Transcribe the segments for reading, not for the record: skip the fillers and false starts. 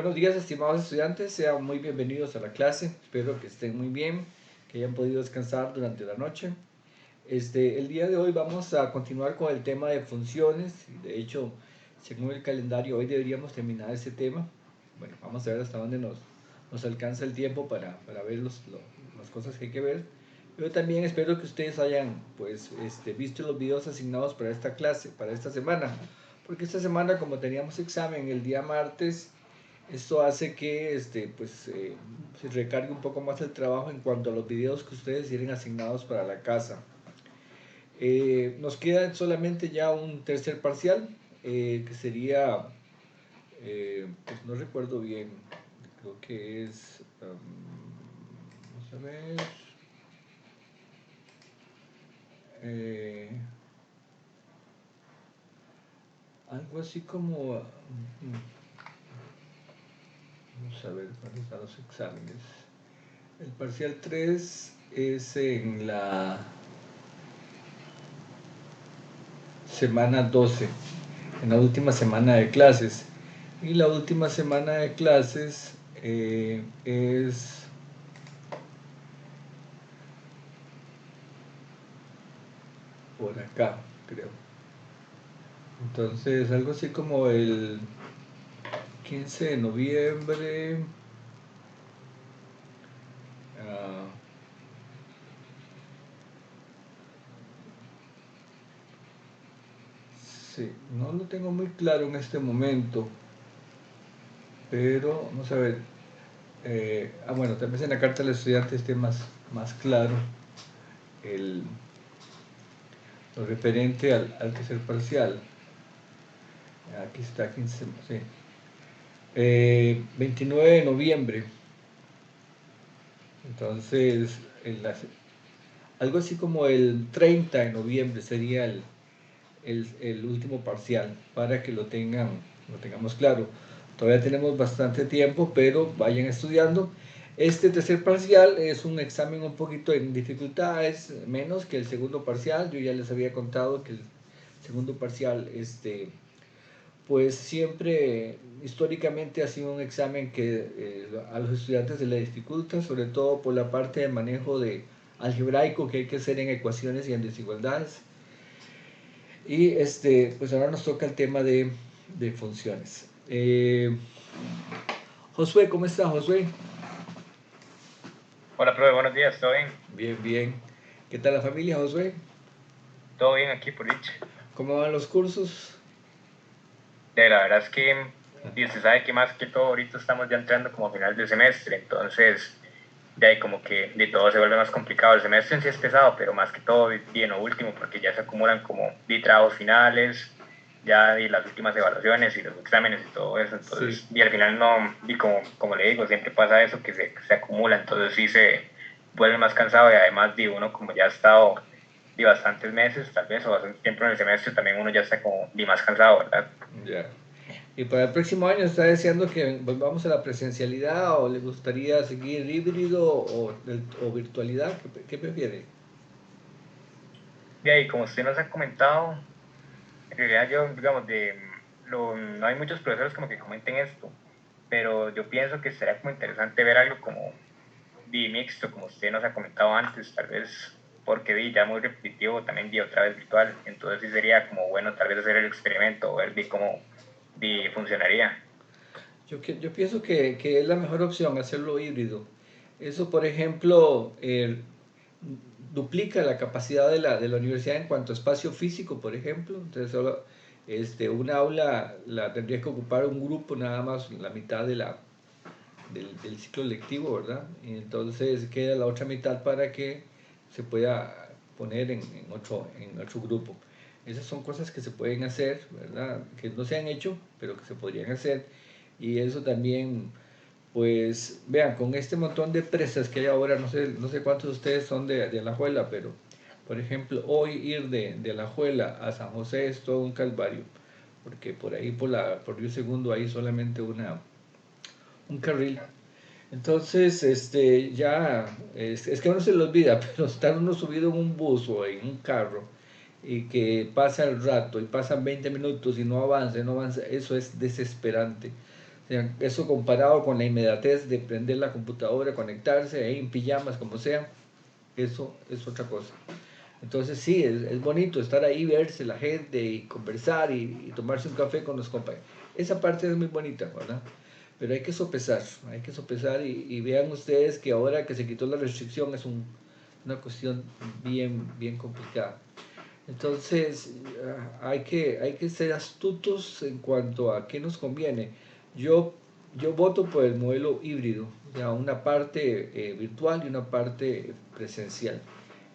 Buenos días, estimados estudiantes, sean muy bienvenidos a la clase. Espero que estén muy bien, que hayan podido descansar durante la noche. El día de hoy vamos a continuar con el tema de funciones. De hecho, según el calendario, hoy deberíamos terminar ese tema. Bueno, vamos a ver hasta dónde nos alcanza el tiempo para ver las cosas que hay que ver. Pero también espero que ustedes hayan visto los videos asignados para esta clase, para esta semana. Porque esta semana, como teníamos examen el día martes, esto hace que se recargue un poco más el trabajo en cuanto a los videos que ustedes tienen asignados para la casa. Nos queda solamente ya un tercer parcial, que sería, pues no recuerdo bien, creo que es, vamos a ver, algo así como, vamos a ver cuáles están los exámenes. El parcial 3 es en la semana 12, en la última semana de clases. Y la última semana de clases es por acá, creo. Entonces, algo así como el 15 de noviembre. Uh, sí, no lo tengo muy claro en este momento, pero vamos a ver. Bueno, tal vez en la carta del estudiante esté más claro el, lo referente al tercer parcial. Aquí está, 15, sí. 29 de noviembre. Entonces, algo así como el 30 de noviembre sería el último parcial, para que lo tengamos claro. Todavía tenemos bastante tiempo, pero vayan estudiando. Este tercer parcial es un examen un poquito en dificultad, es menos que el segundo parcial. Yo ya les había contado que el segundo parcial, pues siempre históricamente ha sido un examen que a los estudiantes se les dificulta, sobre todo por la parte de manejo de algebraico que hay que hacer en ecuaciones y en desigualdades. Y pues ahora nos toca el tema de funciones. Josué, ¿cómo está, Josué? Hola, profe, buenos días, ¿todo bien? Bien, bien. ¿Qué tal la familia, Josué? Todo bien aquí por dicha. ¿Cómo van los cursos? La verdad es que y usted sabe que más que todo ahorita estamos ya entrando como a final de semestre, entonces de ahí como que de todo se vuelve más complicado. El semestre en sí es pesado, pero más que todo bien lo último, porque ya se acumulan como de trabajos finales, ya y las últimas evaluaciones y los exámenes y todo eso, Sí. entonces y al final no, y como le digo, siempre pasa eso que se acumula, entonces sí se vuelve más cansado y además de uno como ya ha estado de bastantes meses tal vez o bastante tiempo en el semestre, también uno ya está como de más cansado, ¿verdad? Ya. ¿Y para el próximo año está deseando que volvamos a la presencialidad o le gustaría seguir híbrido o virtualidad? ¿Qué prefiere? Y ahí, como usted nos ha comentado, en realidad yo, digamos, no hay muchos profesores como que comenten esto, pero yo pienso que sería como interesante ver algo como de mixto, como usted nos ha comentado antes, tal vez porque ya muy repetitivo también de otra vez virtual, entonces sí sería como bueno tal vez hacer el experimento o ver de cómo funcionaría. Yo pienso que es la mejor opción hacerlo híbrido. Eso, por ejemplo, duplica la capacidad de la universidad en cuanto a espacio físico, por ejemplo. Entonces, solo una aula la tendría que ocupar un grupo nada más, la mitad del ciclo lectivo, ¿verdad? Y entonces queda la otra mitad para que se pueda poner en otro grupo. Esas son cosas que se pueden hacer, ¿verdad? Que no se han hecho, pero que se podrían hacer. Y eso también, pues, vean, con este montón de presas que hay ahora, no sé cuántos de ustedes son de Alajuela, pero, por ejemplo, hoy ir de Alajuela a San José es todo un calvario, porque por ahí, por Río Segundo, hay solamente un carril. Entonces, es que a uno se le olvida, pero estar uno subido en un bus o en un carro y que pasa el rato y pasan 20 minutos y no avanza, eso es desesperante. O sea, eso comparado con la inmediatez de prender la computadora, conectarse, ahí en pijamas, como sea, eso es otra cosa. Entonces sí, es bonito estar ahí, verse la gente y conversar y tomarse un café con los compañeros. Esa parte es muy bonita, ¿verdad? Pero hay que sopesar y vean ustedes que ahora que se quitó la restricción es una cuestión bien complicada. Entonces hay que ser astutos en cuanto a qué nos conviene. Yo, yo voto por el modelo híbrido, o sea, una parte virtual y una parte presencial.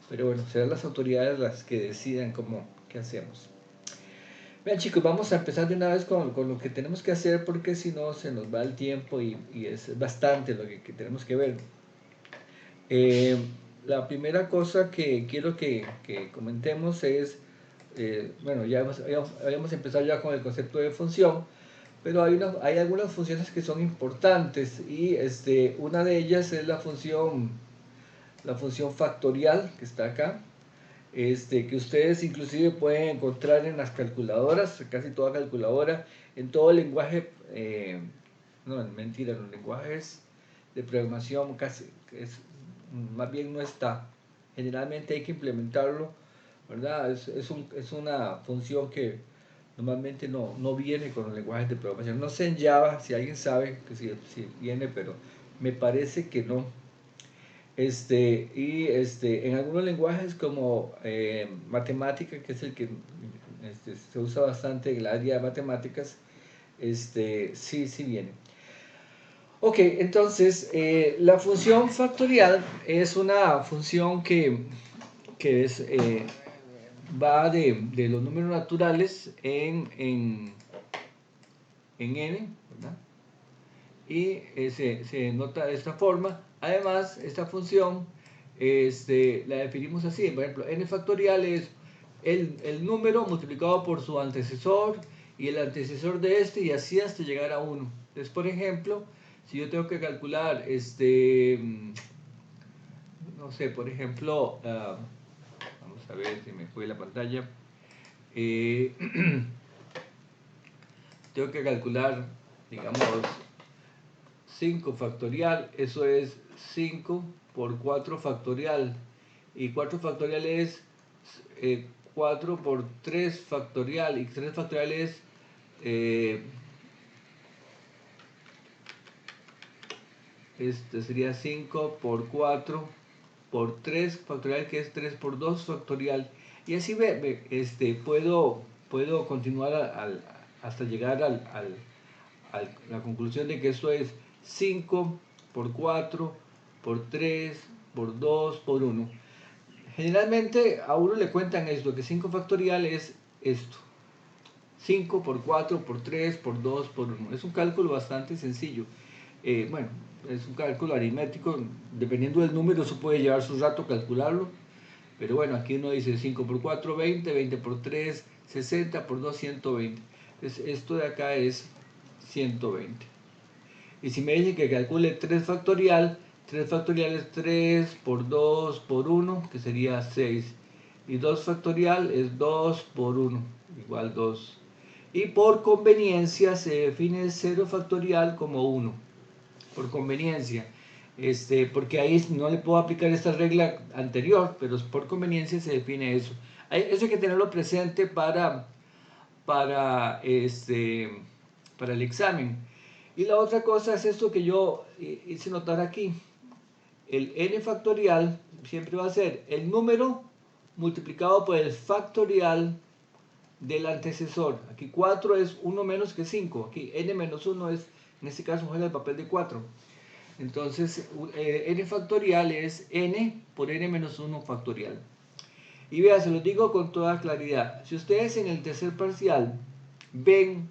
Pero bueno, serán las autoridades las que decidan qué hacemos. Vean chicos, vamos a empezar de una vez con lo que tenemos que hacer porque si no se nos va el tiempo y es bastante lo que tenemos que ver. Eh, la primera cosa que quiero que comentemos es, bueno, ya habíamos empezado ya con el concepto de función, pero hay algunas funciones que son importantes y una de ellas es la función factorial que está acá, que ustedes inclusive pueden encontrar en las calculadoras, casi toda calculadora, en todo el lenguaje, no, mentira, los lenguajes de programación casi, más bien no está. Generalmente hay que implementarlo, ¿verdad? Es una función que normalmente no viene con los lenguajes de programación. No sé en Java, si alguien sabe que si viene, pero me parece que no. En algunos lenguajes como matemática, que es el que se usa bastante en el área de matemáticas, sí viene. Ok, entonces la función factorial es una función que va de los números naturales en n, ¿verdad? Y se nota de esta forma. Además, esta función la definimos así. Por ejemplo, n factorial es el número multiplicado por su antecesor y el antecesor de este y así hasta llegar a 1. Entonces, por ejemplo, si yo tengo que calcular, no sé, por ejemplo, vamos a ver si me fue la pantalla. Eh, tengo que calcular, digamos, 5 factorial, eso es 5 por 4 factorial. Y 4 factorial es 4 por 3 factorial. Y 3 factorial es sería 5 por 4 por 3 factorial, que es 3 por 2 factorial. Y así puedo continuar hasta llegar a la conclusión de que esto es 5 por 4 por 3 por 2 por 1. Generalmente a uno le cuentan esto, que 5 factorial es esto. 5 por 4 por 3 por 2 por 1. Es un cálculo bastante sencillo. Bueno, es un cálculo aritmético. Dependiendo del número, eso puede llevar su rato calcularlo. Pero bueno, aquí uno dice 5 por 4, 20, 20 por 3, 60 por 2, 120. Entonces, esto de acá es 120. Y si me dicen que calcule 3 factorial, 3 factorial es 3 por 2 por 1, que sería 6. Y 2 factorial es 2 por 1, igual 2. Y por conveniencia se define 0 factorial como 1. Por conveniencia. Porque ahí no le puedo aplicar esta regla anterior, pero por conveniencia se define eso. Eso hay que tenerlo presente para, para el examen. Y la otra cosa es esto que yo hice notar aquí. El n factorial siempre va a ser el número multiplicado por el factorial del antecesor. Aquí 4 es 1 menos que 5. Aquí n menos 1 es, en este caso, juega el papel de 4. Entonces, n factorial es n por n menos 1 factorial. Y vea, se lo digo con toda claridad. Si ustedes en el tercer parcial ven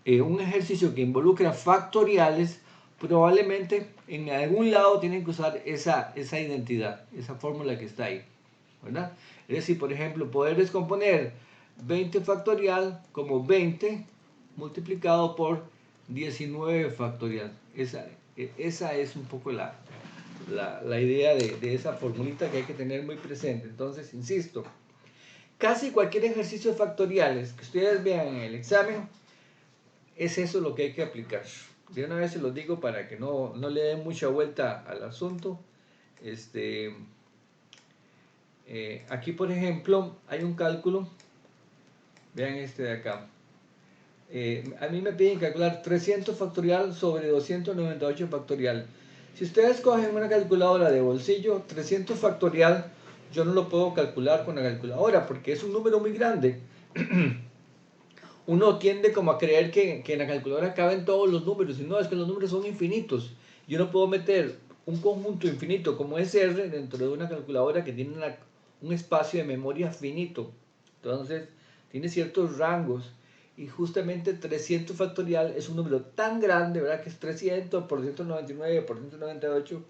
un ejercicio que involucra factoriales, probablemente en algún lado tienen que usar esa identidad, esa fórmula que está ahí, ¿verdad? Es decir, por ejemplo, poder descomponer 20 factorial como 20 multiplicado por 19 factorial. Esa es un poco la idea de esa formulita que hay que tener muy presente. Entonces, insisto, casi cualquier ejercicio de factoriales que ustedes vean en el examen, es eso lo que hay que aplicar. De una vez se lo digo para que no le den mucha vuelta al asunto. Aquí, por ejemplo, hay un cálculo. Vean este de acá. A mí me piden calcular 300 factorial sobre 298 factorial. Si ustedes cogen una calculadora de bolsillo, 300 factorial, yo no lo puedo calcular con la calculadora porque es un número muy grande. Uno tiende como a creer que en la calculadora caben todos los números, y no, es que los números son infinitos. Yo no puedo meter un conjunto infinito como es R dentro de una calculadora que tiene un espacio de memoria finito. Entonces, tiene ciertos rangos. Y justamente 300 factorial es un número tan grande, ¿verdad? Que es 300 por 199 por 198,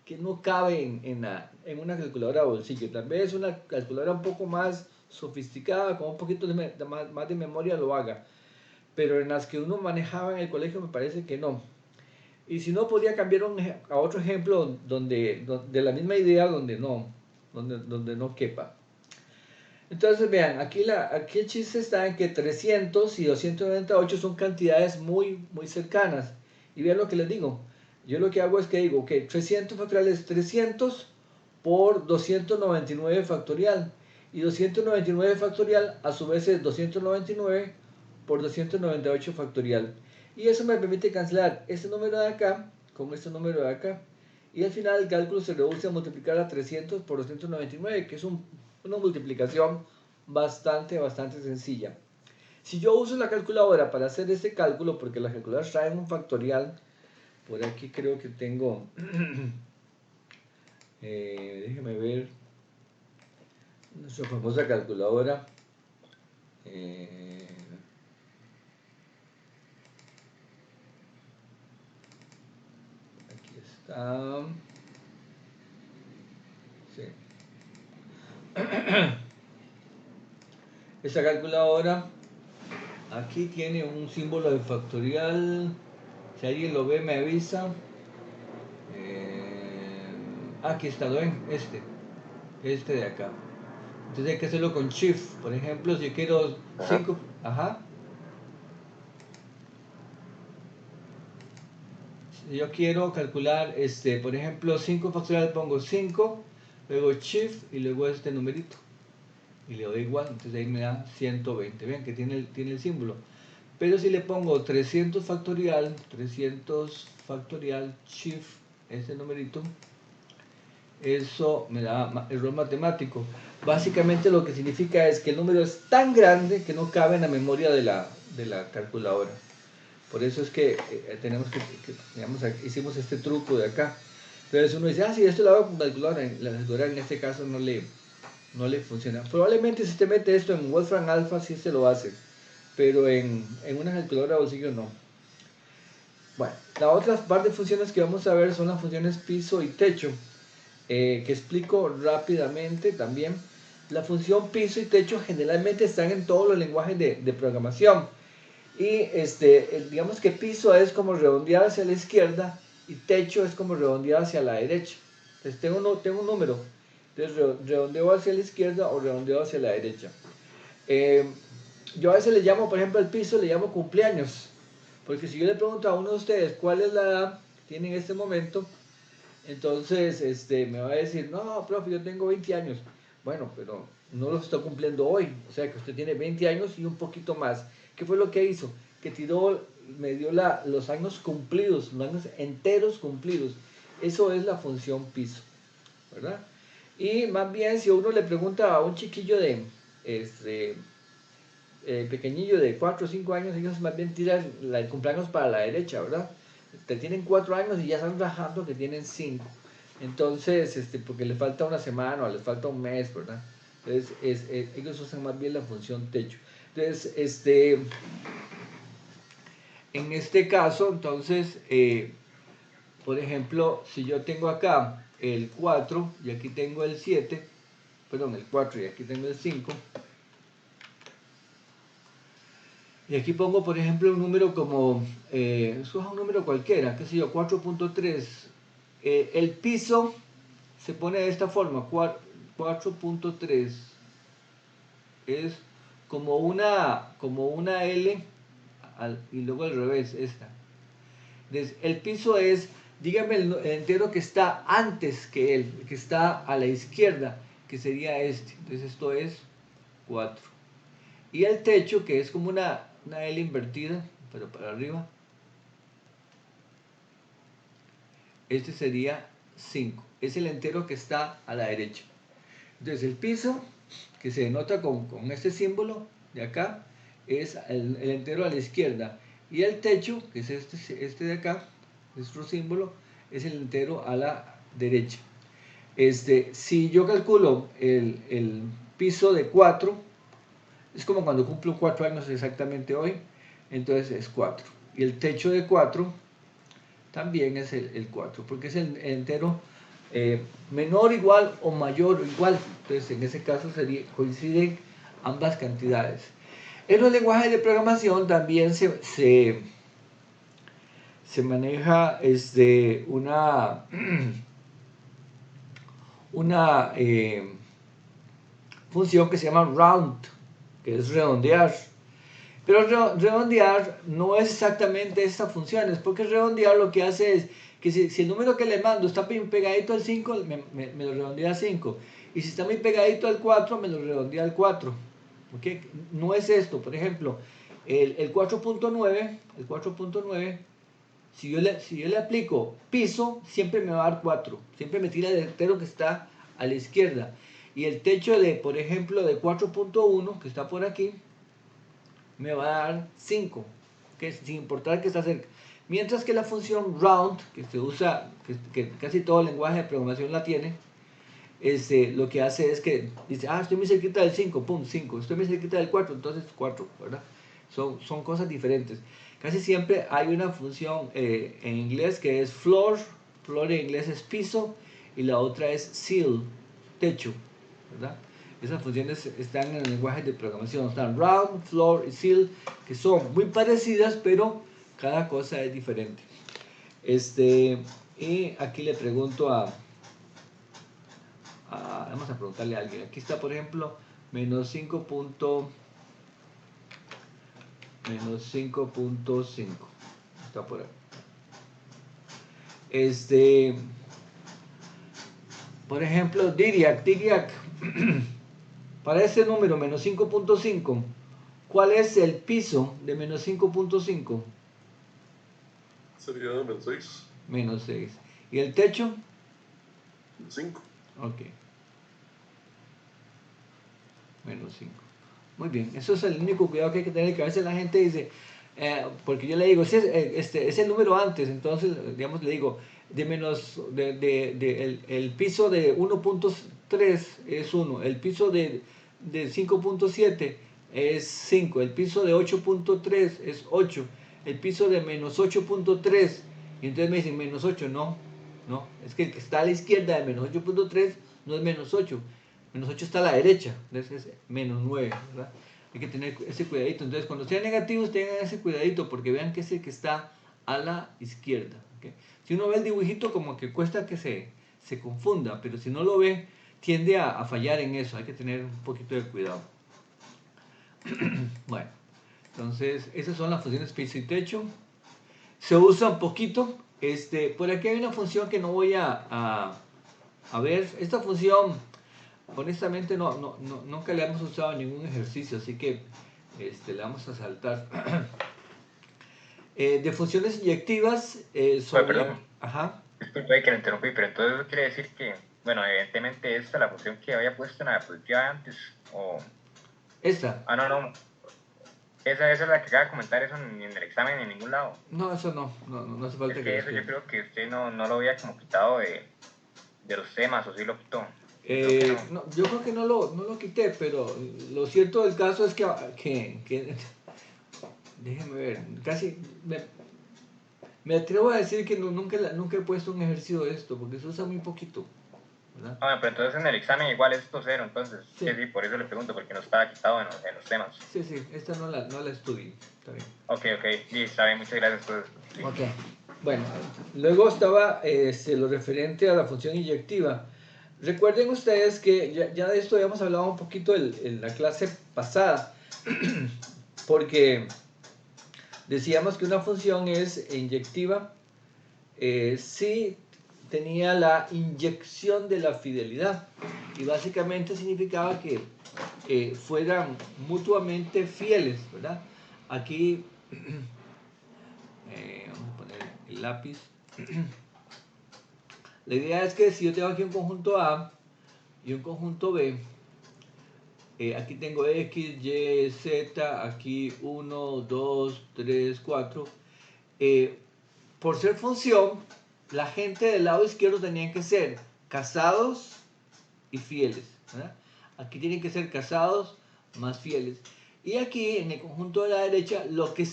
que no cabe en una calculadora de bolsillo. Tal vez una calculadora un poco más sofisticada, con un poquito más de memoria lo haga. Pero en las que uno manejaba en el colegio me parece que no. Y si no, podría cambiar a otro ejemplo de la misma idea donde no quepa. Entonces vean, aquí el chiste está en que 300 y 298 son cantidades muy, muy cercanas. Y vean lo que les digo. Yo lo que hago es que digo que 300 factorial es 300 por 299 factorial. Y 299 factorial a su vez es 299 por 298 factorial. Y eso me permite cancelar este número de acá con este número de acá. Y al final el cálculo se reduce a multiplicar a 300 por 299, que es una multiplicación bastante sencilla. Si yo uso la calculadora para hacer este cálculo, porque las calculadoras traen un factorial, por aquí creo que tengo, déjeme ver, nuestra famosa calculadora. Aquí está. Sí. Esta calculadora aquí tiene un símbolo de factorial. Si alguien lo ve, me avisa. Aquí está, ¿lo ven? Este de acá. Entonces hay que hacerlo con Shift. Por ejemplo, si quiero 5. Ajá. Si yo quiero calcular, por ejemplo, 5 factorial, pongo 5, luego Shift y luego este numerito. Y le doy igual, entonces ahí me da 120. Ven que tiene el símbolo. Pero si le pongo 300 factorial, Shift, este numerito, eso me da error matemático. Básicamente lo que significa es que el número es tan grande que no cabe en la memoria de la calculadora. Por eso es que digamos, hicimos este truco de acá. Entonces uno dice, sí, esto lo hago con calculadora. La calculadora en este caso no le funciona. Probablemente si usted mete esto en Wolfram Alpha, sí se lo hace. Pero en una calculadora de bolsillo no. Bueno, la otra par de funciones que vamos a ver son las funciones piso y techo. Que explico rápidamente también. La función piso y techo generalmente están en todos los lenguajes de programación. Y digamos que piso es como redondear hacia la izquierda y techo es como redondear hacia la derecha. Entonces tengo un número. Entonces redondeo hacia la izquierda o redondeo hacia la derecha. Yo a veces le llamo, por ejemplo, al piso le llamo cumpleaños. Porque si yo le pregunto a uno de ustedes cuál es la edad que tiene en este momento, entonces me va a decir, no, profe, yo tengo 20 años. Bueno, pero no los está cumpliendo hoy. O sea que usted tiene 20 años y un poquito más. ¿Qué fue lo que hizo? Que me dio los años cumplidos, los años enteros cumplidos. Eso es la función piso, ¿verdad? Y más bien, si uno le pregunta a un chiquillo pequeñillo de 4 o 5 años, ellos más bien tiran el cumpleaños para la derecha, ¿verdad? Te tienen 4 años y ya están rajando que tienen 5. Entonces, porque les falta una semana o les falta un mes, ¿verdad? Entonces, ellos usan más bien la función techo. Entonces, en este caso, entonces, por ejemplo, si yo tengo acá el 4 y aquí tengo el 7, perdón, el 4 y aquí tengo el 5, y aquí pongo, por ejemplo, un número como, eso es un número cualquiera, qué sé yo, 4.3. El piso se pone de esta forma, 4.3 es como una L y luego al revés, esta. Entonces, el piso es, dígame el entero que está antes que él, que está a la izquierda, que sería este. Entonces esto es 4. Y el techo, que es como una L invertida, pero para arriba, este sería 5. Es el entero que está a la derecha. Entonces el piso, que se denota con este símbolo de acá, es el entero a la izquierda. Y el techo, que es este de acá, nuestro símbolo, es el entero a la derecha. Si yo calculo el piso de 4, es como cuando cumplo 4 años exactamente hoy, entonces es 4. Y el techo de 4 también es el 4, porque es el entero menor, igual o mayor o igual. Entonces en ese caso coinciden ambas cantidades. En los lenguajes de programación también se maneja una función que se llama round, que es redondear. Pero redondear no es exactamente esta función, es porque redondear lo que hace es que si el número que le mando está pegadito al 5, me lo redondea a 5. Y si está muy pegadito al 4, me lo redondea al 4. ¿Okay? No es esto. Por ejemplo, el 4.9, si yo le aplico piso, siempre me va a dar 4. Siempre me tira el entero que está a la izquierda. Y el techo por ejemplo, de 4.1, que está por aquí, me va a dar 5, que sin importar que está cerca. Mientras que la función round, que se usa, que casi todo lenguaje de programación la tiene, lo que hace es que dice, estoy muy cerquita del 5, pum, 5, estoy muy cerquita del 4, entonces 4, ¿verdad? Son cosas diferentes. Casi siempre hay una función en inglés que es floor en inglés es piso, y la otra es seal, techo, ¿verdad? Esas funciones están en el lenguaje de programación, están round, floor y seal, que son muy parecidas, pero cada cosa es diferente. Y aquí le pregunto vamos a preguntarle a alguien. Aquí está, por ejemplo, menos 5.5. Está por ahí. Por ejemplo, Diriac. Para ese número, menos 5.5, ¿cuál es el piso de menos 5.5? Sería menos 6. Menos 6. ¿Y el techo? 5. Ok. Menos 5. Muy bien, eso es el único cuidado que hay que tener, que a veces la gente dice, porque yo le digo, si es el número antes, entonces, digamos, le digo, el piso de 1.3 es 1, el piso de 5.7 es 5, el piso de 8.3 es 8, el piso de menos 8.3, y entonces me dicen, menos 8, no, es que el que está a la izquierda de menos 8.3 no es menos 8, menos 8 está a la derecha, entonces es menos 9, ¿verdad? Hay que tener ese cuidadito. Entonces, cuando sean negativos, tengan ese cuidadito, porque vean que es el que está a la izquierda. ¿Okay? Si uno ve el dibujito, como que cuesta que se confunda, pero si no lo ve, tiende a fallar en eso. Hay que tener un poquito de cuidado. Bueno, entonces, esas son las funciones piso y techo. Se usa un poquito. Por aquí hay una función que no voy a ver. Esta función, honestamente, nunca le hemos usado en ningún ejercicio, así que le vamos a saltar. De funciones inyectivas sobre... Perdón, Ajá. disculpe que lo interrumpí, pero entonces eso quiere decir que, bueno, evidentemente esta es la función que había puesto en la diapositiva antes, o... Esta. No. Esa es la que acaba de comentar, eso en el examen en ningún lado. No, eso no hace falta Es que lo que eso esté. yo creo que usted no lo había como quitado de los temas, o sí lo quitó. Yo creo que no lo quité, pero lo cierto del caso es que déjeme ver, casi me atrevo a decir que nunca he puesto un ejercicio de esto, porque se usa muy poquito, ¿verdad? Pero entonces en el examen igual es esto 0, entonces, Sí. sí, por eso le pregunto, porque no estaba quitado en los temas. Sí, esta no la estudié, está bien. Ok, sí, está bien, muchas gracias. Pues, sí. Ok, bueno, luego estaba lo referente a la función inyectiva. Recuerden ustedes que ya de esto habíamos hablado un poquito en la clase pasada, porque decíamos que una función es inyectiva si tenía la inyección de la fidelidad, y básicamente significaba que fueran mutuamente fieles, ¿verdad? Aquí vamos a poner el lápiz. La idea es que si yo tengo aquí un conjunto A y un conjunto B, aquí tengo X, Y, Z, aquí 1, 2, 3, 4. Por ser función, la gente del lado izquierdo tenían que ser casados y fieles, ¿verdad? Aquí tienen que ser casados más fieles. Y aquí en el conjunto de la derecha, lo que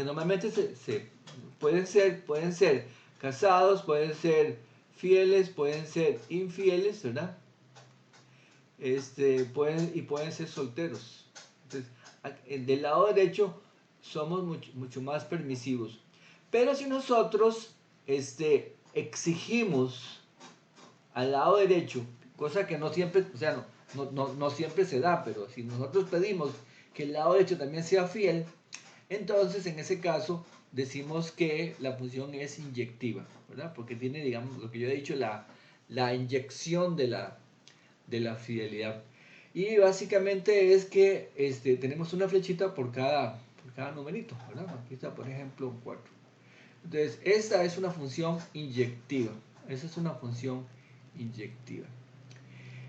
normalmente pueden ser casados, pueden ser fieles, pueden ser infieles, ¿verdad? Pueden ser solteros. Entonces, del lado derecho somos mucho más permisivos. Pero si nosotros exigimos al lado derecho, cosa que no siempre, o sea, no siempre se da, pero si nosotros pedimos que el lado derecho también sea fiel, entonces en ese caso decimos que la función es inyectiva, ¿verdad? Porque tiene, digamos, lo que yo he dicho, la inyección de la fidelidad. Y básicamente es que tenemos una flechita por cada numerito, ¿verdad? Aquí está, por ejemplo, 4. Entonces, esta es una función inyectiva. Esa es una función inyectiva.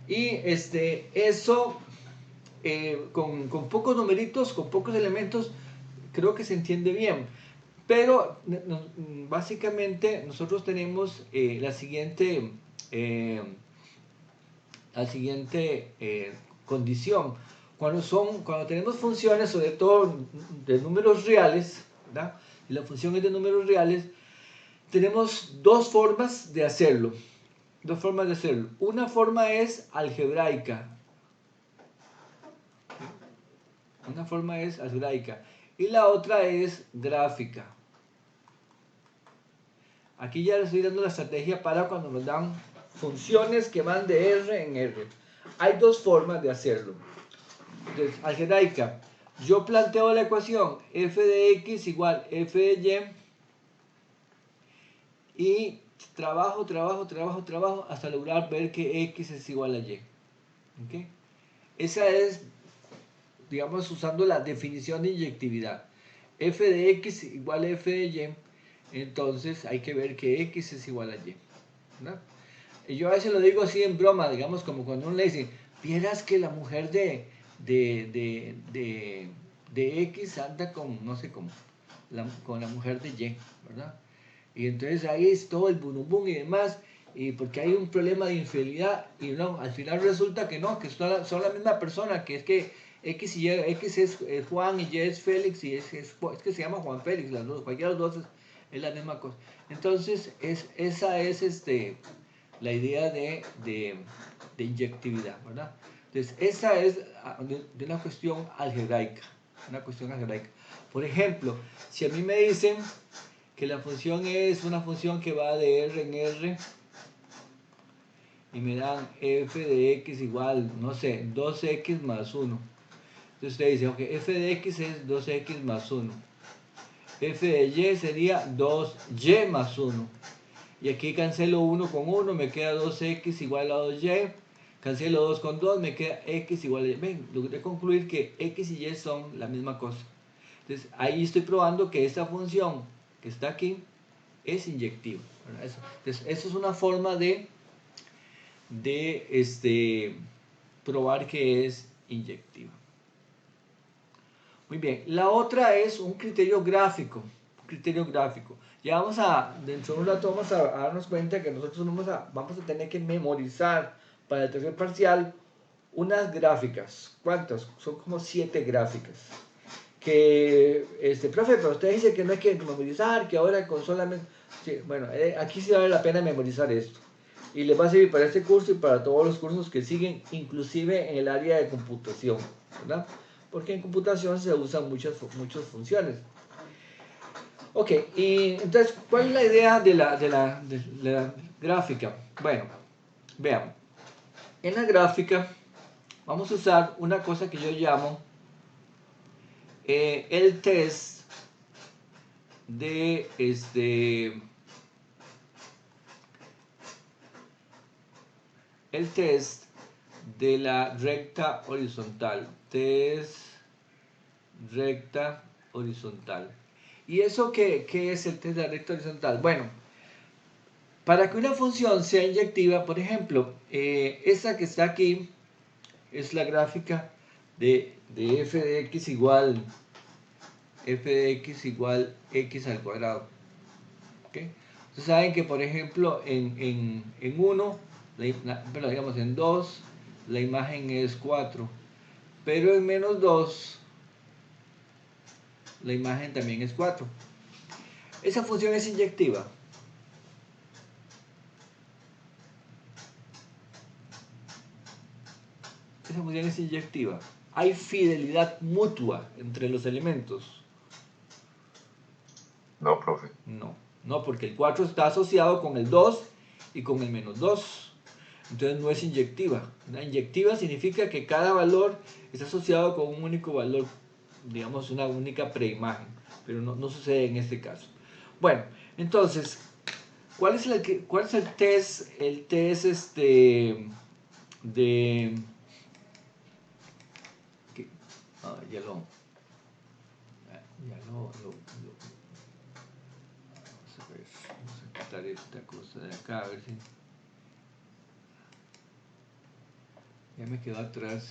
Y eso, con pocos numeritos, con pocos elementos, creo que se entiende bien. Pero básicamente nosotros tenemos la siguiente condición. Cuando tenemos funciones, sobre todo de números reales, ¿verdad? Y la función es de números reales, tenemos dos formas de hacerlo. Una forma es algebraica. Y la otra es gráfica. Aquí ya les estoy dando la estrategia para cuando nos dan funciones que van de R en R. Hay dos formas de hacerlo. Entonces, algebraica. Yo planteo la ecuación f de x igual f de y y trabajo hasta lograr ver que x es igual a y. ¿Okay? Esa es, digamos, usando la definición de inyectividad. F de x igual a f de y, entonces hay que ver que x es igual a y, ¿verdad? Y yo a veces lo digo así en broma, digamos, como cuando uno le dice, vieras que la mujer de X anda con, no sé, con la mujer de Y, ¿verdad? Y entonces ahí es todo el burumbum y demás, y porque hay un problema de infidelidad, y no, al final resulta que no, que son la misma persona, que es que X y Y, X es Juan y Y es Félix, y es que se llama Juan Félix, las dos, cualquiera de los dos es la misma cosa. Entonces, esa es la idea de inyectividad, ¿verdad? Entonces, esa es de una cuestión algebraica, Por ejemplo, si a mí me dicen que la función es una función que va de R en R y me dan f de x igual, no sé, 2x más 1. Entonces usted dice, ok, f de x es 2x más 1. F de y sería 2y más 1. Y aquí cancelo 1 con 1, me queda 2x igual a 2y. Cancelo 2 con 2, me queda x igual a y. Ven, logré concluir que x y y son la misma cosa. Entonces ahí estoy probando que esta función que está aquí es inyectiva. Entonces eso es una forma de probar que es inyectiva. Muy bien, la otra es un criterio gráfico. Ya dentro de un rato vamos a darnos cuenta que nosotros vamos a tener que memorizar para el tercer parcial unas gráficas. ¿Cuántas? Son como 7 gráficas. Que, profe, pero usted dice que no hay que memorizar, que ahora con solamente... Sí, bueno, aquí sí vale la pena memorizar esto. Y les va a servir para este curso y para todos los cursos que siguen, inclusive en el área de computación, ¿verdad? Porque en computación se usan muchas funciones. Ok, y entonces, ¿cuál es la idea de la gráfica? Bueno, veamos. En la gráfica vamos a usar una cosa que yo llamo el test de el test de la recta horizontal. Test recta horizontal. ¿Y eso qué es el test de la recta horizontal? Bueno, para que una función sea inyectiva, por ejemplo, esta que está aquí es la gráfica de f de x igual x al cuadrado. ¿Okay? Ustedes saben que, por ejemplo, en 1, pero digamos en 2, la imagen es 4, pero en menos 2, la imagen también es 4. Esa función es inyectiva. Esa función es inyectiva. Hay fidelidad mutua entre los elementos. No, profe. No, porque el 4 está asociado con el 2 y con el menos 2. Entonces no es inyectiva. Una inyectiva significa que cada valor está asociado con un único valor, digamos una única preimagen, pero no sucede en este caso. Bueno, entonces, ¿cuál es el test? El test de... ya lo vamos a quitar esta cosa de acá, a ver si ya me quedó atrás,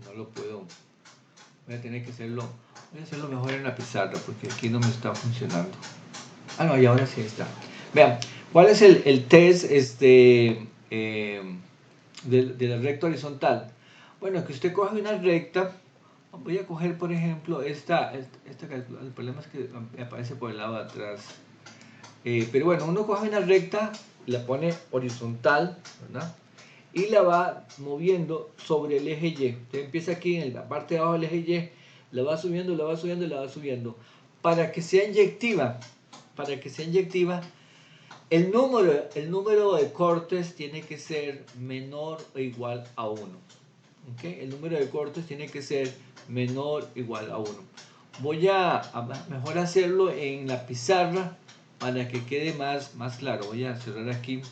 no lo puedo, voy a tener que hacerlo mejor en la pizarra porque aquí no me está funcionando. No, y ahora sí está. Vean, ¿cuál es el test de la recta horizontal? Bueno, que usted coge una recta. Voy a coger, por ejemplo, esta calculadora. El problema es que me aparece por el lado de atrás. Pero bueno, uno coge una recta, la pone horizontal, ¿verdad? Y la va moviendo sobre el eje Y. Usted empieza aquí en la parte de abajo del eje Y, la va subiendo, la va subiendo, la va subiendo. Para que sea inyectiva, el número de cortes tiene que ser menor o igual a 1. ¿Okay? El número de cortes tiene que ser menor o igual a 1. Voy a mejor hacerlo en la pizarra para que quede más claro. Voy a cerrar aquí.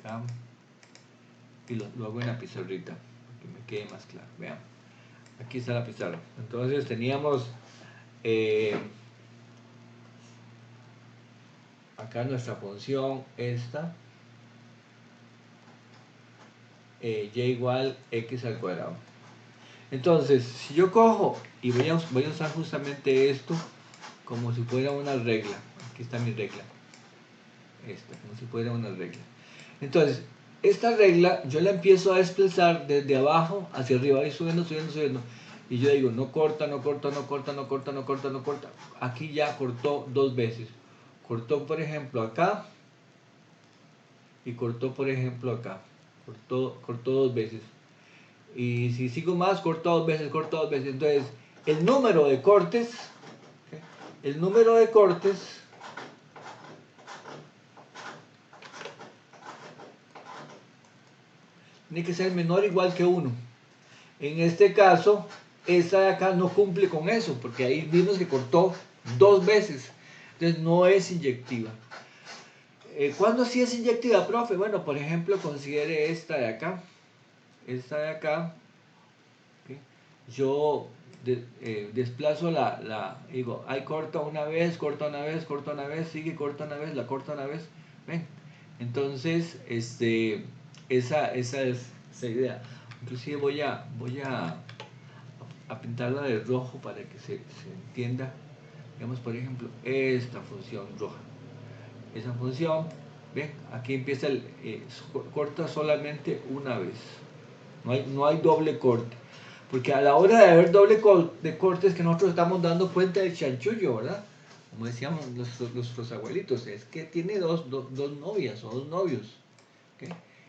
Acá. Y lo hago en la pizarrita para que me quede más claro. Vean. Aquí está la pizarra. Entonces teníamos... acá nuestra función esta, y igual x al cuadrado. Entonces, si yo cojo y voy a usar justamente esto como si fuera una regla. Aquí está mi regla. Esta, como si fuera una regla. Entonces, esta regla yo la empiezo a desplazar desde abajo hacia arriba, y subiendo. Y yo digo, no corta. Aquí ya cortó 2 veces. Cortó, por ejemplo, acá. Y cortó, por ejemplo, acá. Cortó 2 veces. Y si sigo más, corto 2 veces. Entonces, el número de cortes tiene que ser menor o igual que 1. En este caso, esta de acá no cumple con eso, porque ahí vimos que cortó 2 veces. Entonces no es inyectiva. ¿Cuándo sí es inyectiva, profe? Bueno, por ejemplo, considere esta de acá. ¿Okay? Yo desplazo digo, ahí corta una vez, sigue, corta una vez, la corta una vez. ¿Ven? Entonces, esa es esa idea. Inclusive voy a pintarla de rojo para que se entienda. Digamos, por ejemplo, esta función roja. Esa función, ¿ven? Aquí empieza corta solamente una vez. No hay doble corte. Porque a la hora de haber doble corte es que nosotros estamos dando cuenta del chanchullo, ¿verdad? Como decíamos nuestros abuelitos, es que tiene dos novias o 2 novios. ¿Okay?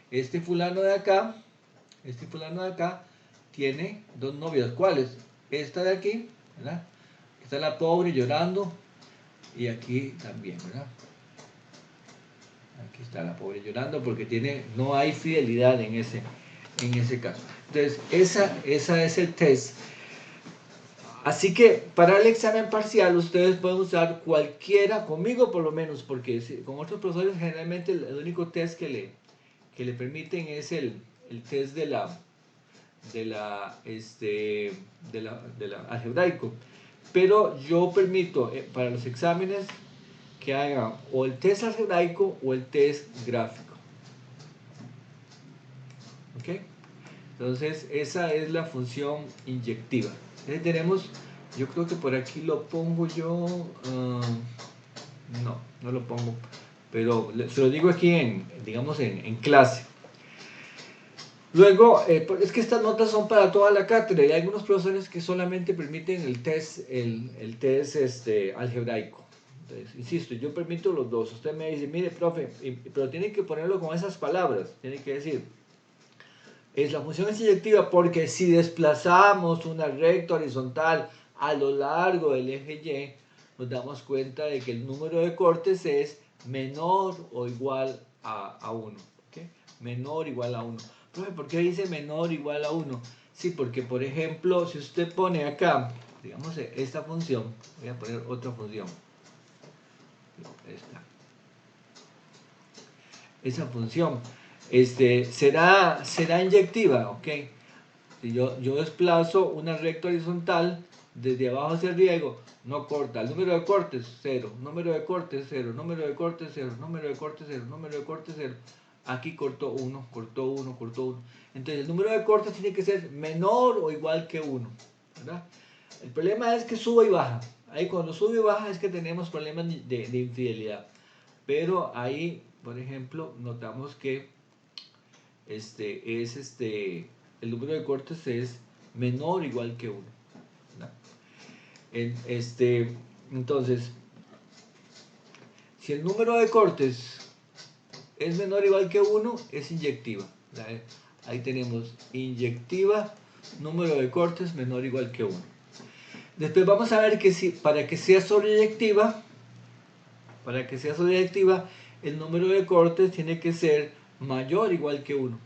Este fulano de acá tiene 2 novias. ¿Cuáles? Esta de aquí, ¿verdad? Está la pobre llorando, y aquí también, ¿verdad? Aquí está la pobre llorando porque no hay fidelidad en ese caso. Entonces, esa es el test. Así que para el examen parcial ustedes pueden usar cualquiera, conmigo por lo menos, porque con otros profesores generalmente el único test que le permiten es el test de la algebraico. Pero yo permito para los exámenes que hagan o el test algebraico o el test gráfico. ¿Ok? Entonces esa es la función inyectiva. Entonces tenemos, yo creo que por aquí lo pongo yo, no lo pongo, pero se lo digo aquí digamos en clase. Luego, es que estas notas son para toda la cátedra y hay algunos profesores que solamente permiten el test algebraico. Entonces, insisto, yo permito los dos. Usted me dice, mire, profe, pero tiene que ponerlo con esas palabras. Tiene que decir, la función es inyectiva porque si desplazamos una recta horizontal a lo largo del eje Y, nos damos cuenta de que el número de cortes es menor o igual a 1. ¿Okay? Menor o igual a 1. Profe, ¿por qué dice menor o igual a 1? Sí, porque por ejemplo, si usted pone acá, digamos esta función, voy a poner otra función. Esa función será inyectiva, ¿ok? Si yo desplazo una recta horizontal desde abajo hacia arriba, digo, no corta, el número de cortes 0, número de cortes 0, número de cortes 0, número de cortes 0, número de cortes 0. Aquí cortó 1, cortó 1, cortó 1. Entonces el número de cortes tiene que ser menor o igual que 1, ¿verdad? El problema es que sube y baja. Ahí cuando sube y baja es que tenemos problemas de infidelidad. Pero ahí, por ejemplo, notamos que el número de cortes es menor o igual que 1. Entonces, si el número de cortes es menor o igual que 1, es inyectiva. Ahí tenemos inyectiva, número de cortes menor o igual que 1. Después vamos a ver que para que sea sobreyectiva, el número de cortes tiene que ser mayor o igual que 1.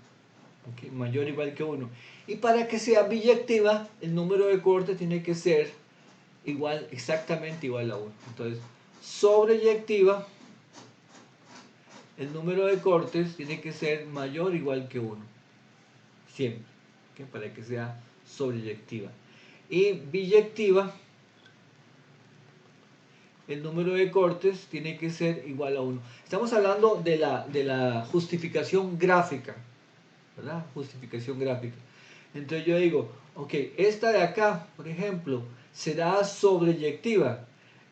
¿Okay? Mayor o igual que 1. Y para que sea biyectiva, el número de cortes tiene que ser exactamente igual a 1. Entonces, sobreyectiva, el número de cortes tiene que ser mayor o igual que 1. Siempre. ¿Okay? Para que sea sobreyectiva. Y biyectiva, el número de cortes tiene que ser igual a 1. Estamos hablando de la justificación gráfica, ¿verdad? Justificación gráfica. Entonces yo digo, ok, esta de acá, por ejemplo, será sobreyectiva.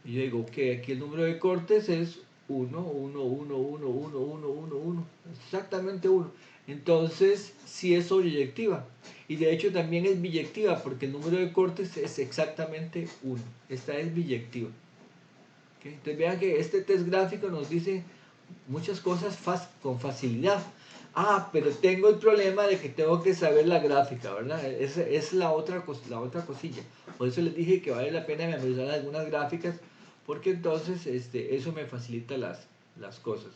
Y yo digo, ok, aquí el número de cortes es 1, 1, 1, 1, 1, 1, 1, 1, exactamente 1. Entonces, sí es sobreyectiva. Y de hecho también es biyectiva, porque el número de cortes es exactamente 1. Esta es biyectiva. ¿Okay? Entonces vean que este test gráfico nos dice muchas cosas con facilidad. Pero tengo el problema de que tengo que saber la gráfica, ¿verdad? Esa es la otra cosilla. Por eso les dije que vale la pena memorizar algunas gráficas, porque entonces eso me facilita las cosas.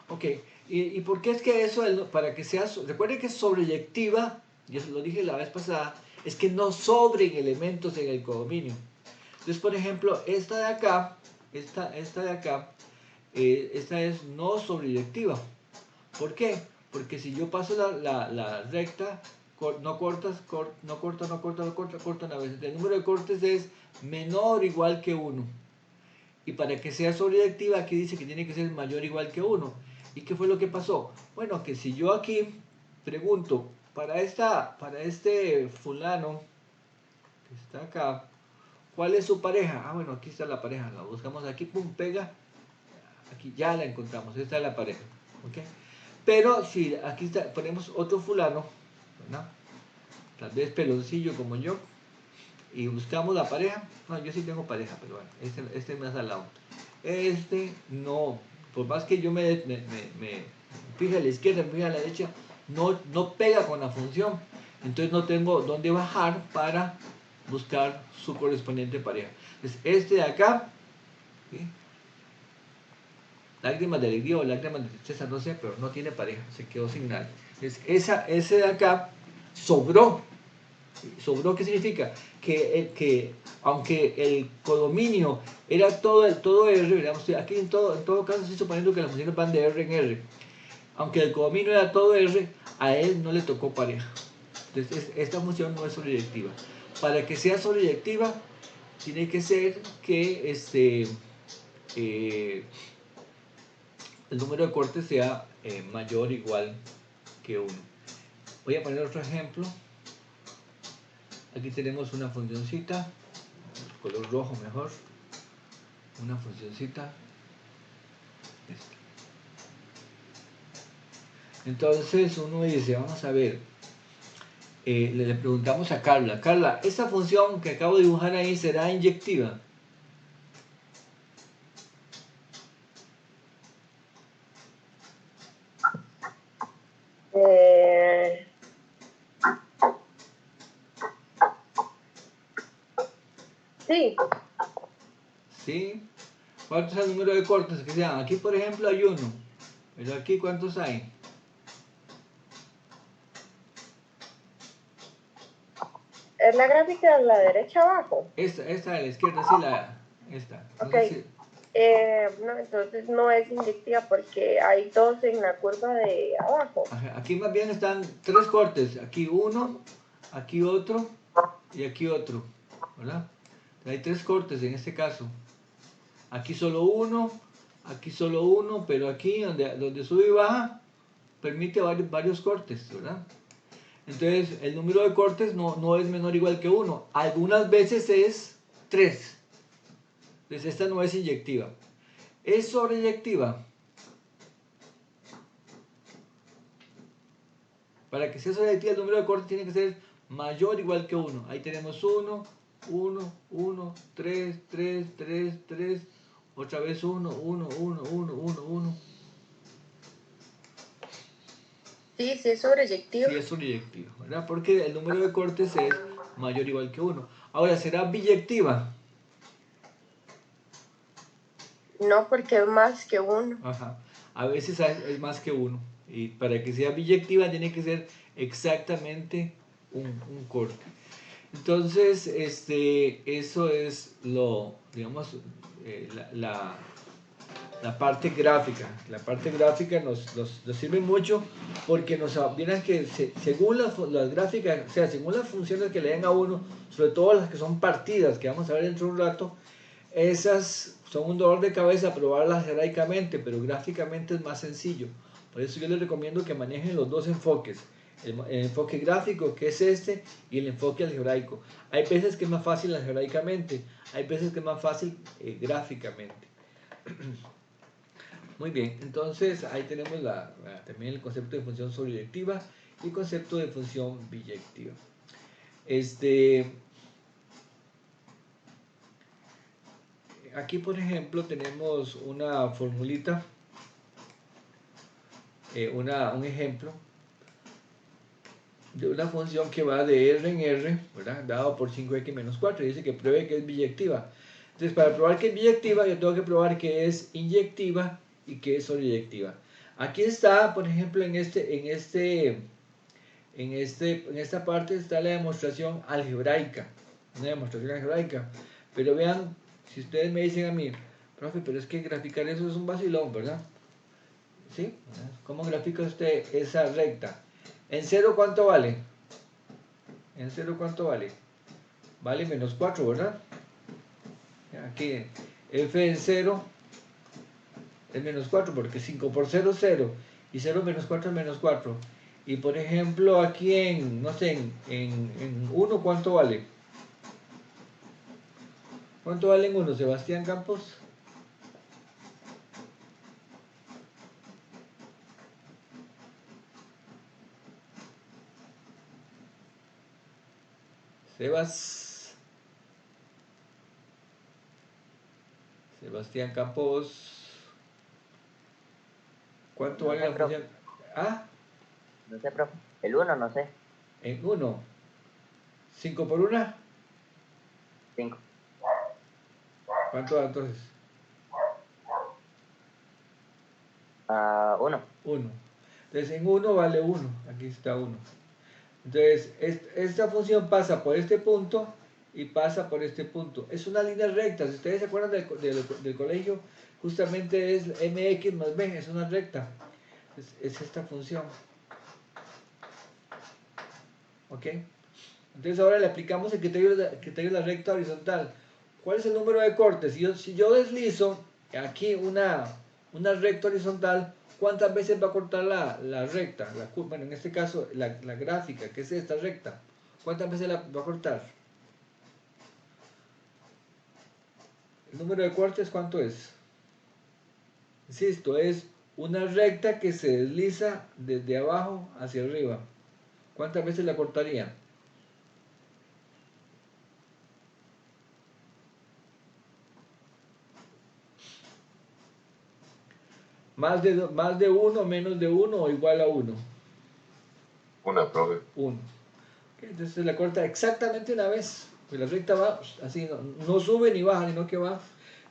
Ok, ¿y por qué es que eso, para que sea, recuerden que es sobreyectiva, y eso lo dije la vez pasada, es que no sobren elementos en el codominio. Entonces, por ejemplo, esta de acá, esta es no sobreyectiva. ¿Por qué? Porque si yo paso la recta, no corta una vez. El número de cortes es menor o igual que 1. Y para que sea sobreyectiva, aquí dice que tiene que ser mayor o igual que 1. ¿Y qué fue lo que pasó? Bueno, que si yo aquí pregunto, para este fulano que está acá, ¿cuál es su pareja? Bueno, aquí está la pareja. La buscamos aquí, pum, pega. Aquí ya la encontramos. Esta es la pareja. ¿Ok? Pero si aquí ponemos otro fulano, ¿verdad? Tal vez peloncillo como yo, y buscamos la pareja. No, yo sí tengo pareja, pero bueno, este más al lado. No, por más que yo me fije a la izquierda, me fije a la derecha, no pega con la función. Entonces no tengo dónde bajar para buscar su correspondiente pareja. Entonces este de acá, ¿sí? Lágrimas de alegría o lágrimas de tristeza, no sé, pero no tiene pareja, se quedó sin nadie. Entonces ese de acá sobró, ¿Sobró qué significa? Que aunque el codominio era todo R, digamos, aquí en todo caso estoy suponiendo que las funciones van de R en R. Aunque el codominio era todo R, a él no le tocó pareja. Entonces esta función no es sobreyectiva. Para que sea sobreyectiva, tiene que ser que el número de cortes sea mayor o igual que 1. Voy a poner otro ejemplo. Aquí tenemos una funcioncita, color rojo mejor, una funcioncita. Esta. Entonces uno dice, vamos a ver, le preguntamos a Carla, Carla, ¿esta función que acabo de dibujar ahí será inyectiva? Sí. ¿Sí? ¿Cuántos es el número de cortes que sean? Aquí por ejemplo hay uno, pero aquí ¿cuántos hay? ¿Es la gráfica de la derecha abajo? Esta de la izquierda, sí, esta. Ok. Entonces, No, entonces no es inyectiva porque hay dos en la curva de abajo. aquí más bien están 3 cortes. Aquí uno, aquí otro y aquí otro. ¿Verdad? Hay 3 cortes en este caso. Aquí solo uno, pero aquí donde sube y baja permite varios cortes, ¿verdad? Entonces el número de cortes no es menor o igual que 1. Algunas veces es 3. Entonces esta no es inyectiva. ¿Es sobreyectiva? Para que sea sobreyectiva el número de cortes tiene que ser mayor o igual que 1. Ahí tenemos 1, 1, 1, 3, 3, 3, 3. Otra vez 1, 1, 1, 1, 1, 1. Sí, sí es sobreyectivo. Sí, es sobreyectiva, ¿verdad? Porque el número de cortes es mayor o igual que 1. Ahora, ¿será biyectiva? No, porque es más que uno. Ajá. A veces es más que 1. Y para que sea biyectiva tiene que ser exactamente un corte. Entonces, eso es digamos, la parte gráfica. La parte gráfica nos sirve mucho porque vieran que según las gráficas, o sea, según las funciones que le den a uno, sobre todo las que son partidas, que vamos a ver dentro de un rato, esas son un dolor de cabeza probarlas jerárquicamente, pero gráficamente es más sencillo. Por eso yo les recomiendo que manejen los dos enfoques. El enfoque gráfico, que es este, y el enfoque algebraico. Hay veces que es más fácil algebraicamente, hay veces que es más fácil gráficamente. Muy bien, entonces ahí tenemos también el concepto de función sobreyectiva y el concepto de función biyectiva. Aquí, por ejemplo, tenemos una formulita, un ejemplo de una función que va de R en R, ¿verdad? Dado por 5x menos 4, dice que pruebe que es biyectiva. Entonces, para probar que es biyectiva, yo tengo que probar que es inyectiva y que es sobreyectiva. Aquí está, por ejemplo, en esta parte está la demostración algebraica, una demostración algebraica. Pero vean, si ustedes me dicen a mí, profe, pero es que graficar eso es un vacilón, ¿verdad? ¿Sí? ¿Cómo grafica usted esa recta? ¿En cero cuánto vale? ¿En cero cuánto vale? Vale menos 4, ¿verdad? Aquí f en 0 es menos 4 porque 5 por 0 es 0 y 0 menos 4 es menos 4. Y por ejemplo aquí no sé, en 1 ¿cuánto vale? ¿Cuánto vale en 1, Sebastián Campos? Sebastián Campos. ¿Cuánto No vale sé, la profe. función? Ah, No sé, profe. El 1, no sé. en 1. 5 por 1. 5. ¿Cuánto da entonces? 1. 1. Entonces en 1 vale 1. Aquí está 1. Entonces, esta función pasa por este punto y pasa por este punto. Es una línea recta. Si ustedes se acuerdan del colegio, justamente es mx más b, es una recta. Es esta función. ¿Ok? Entonces ahora le aplicamos el criterio de la recta horizontal. ¿Cuál es el número de cortes? Si yo deslizo aquí una recta horizontal, ¿cuántas veces va a cortar la recta? Bueno, en este caso, la gráfica, que es esta recta. ¿Cuántas veces la va a cortar? ¿El número de cortes cuánto es? Insisto, es una recta que se desliza desde abajo hacia arriba. ¿Cuántas veces la cortaría? Más de uno, menos de uno o igual a uno. Una, profe. Uno. Entonces se la corta exactamente una vez. Pues la recta va así, no sube ni baja, sino que va.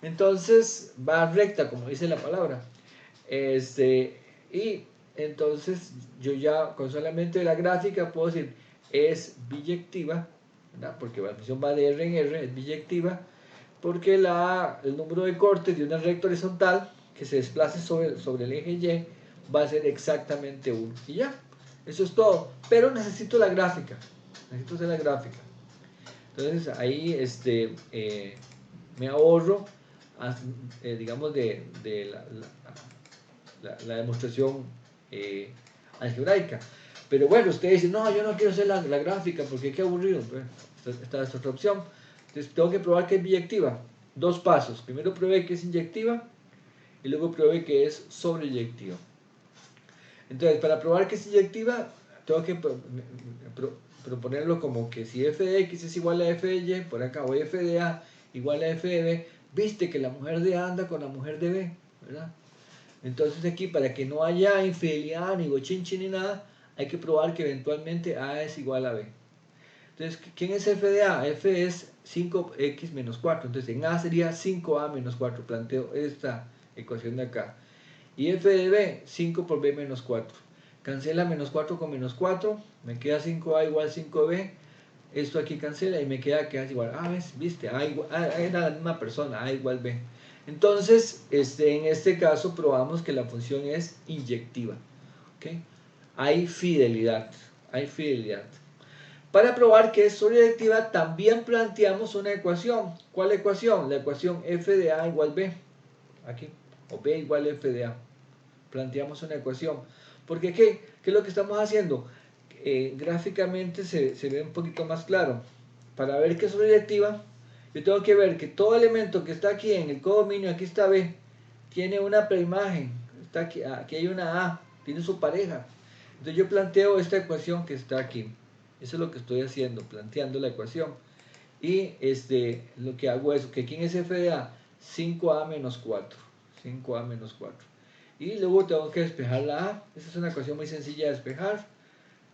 Entonces va recta, como dice la palabra. Y entonces yo ya con solamente la gráfica puedo decir es biyectiva, ¿verdad? Porque la función va de R en R, es biyectiva, porque el número de cortes de una recta horizontal que se desplace sobre el eje Y va a ser exactamente 1. Y ya, eso es todo. Pero necesito la gráfica. Necesito hacer la gráfica. Entonces ahí me ahorro, digamos, de la demostración algebraica. Pero bueno, ustedes dicen, no, yo no quiero hacer la gráfica porque qué aburrido. Pues, esta es otra opción. Entonces tengo que probar que es biyectiva. Dos pasos. Primero pruebe que es inyectiva y luego pruebe que es sobreyectiva. Entonces, para probar que es inyectiva, tengo que proponerlo como que si f de x es igual a f de y, por acá, o f de a igual a f de b, viste que la mujer de a anda con la mujer de b, ¿verdad? Entonces aquí, para que no haya infidelidad, ni bochinche, ni nada, hay que probar que eventualmente a es igual a b. Entonces, ¿quién es f de a? F es 5x menos 4. Entonces, en a sería 5a menos 4. Planteo esta ecuación de acá. Y f de b, 5 por b menos 4. Cancela menos 4 con menos 4. Me queda 5a igual 5b. Esto aquí cancela y me queda que a es igual. Ah, ¿ves? ¿Viste? A era la misma persona. A igual b. Entonces, en este caso probamos que la función es inyectiva. ¿Okay? Hay fidelidad. Hay fidelidad. Para probar que es sobreyectiva, también planteamos una ecuación. ¿Cuál ecuación? La ecuación f de a igual b. Aquí. O b igual f de a. Planteamos una ecuación. Porque ¿qué es lo que estamos haciendo? Gráficamente se ve un poquito más claro. Para ver que es sobreyectiva, yo tengo que ver que todo elemento que está aquí en el codominio, aquí está B, tiene una preimagen. Está aquí hay una A, tiene su pareja. Entonces yo planteo esta ecuación que está aquí. Eso es lo que estoy haciendo, planteando la ecuación. Y lo que hago es que ¿quién es f de a? 5a menos 4. 5a menos 4. Y luego tengo que despejar la a. Esta es una ecuación muy sencilla de despejar.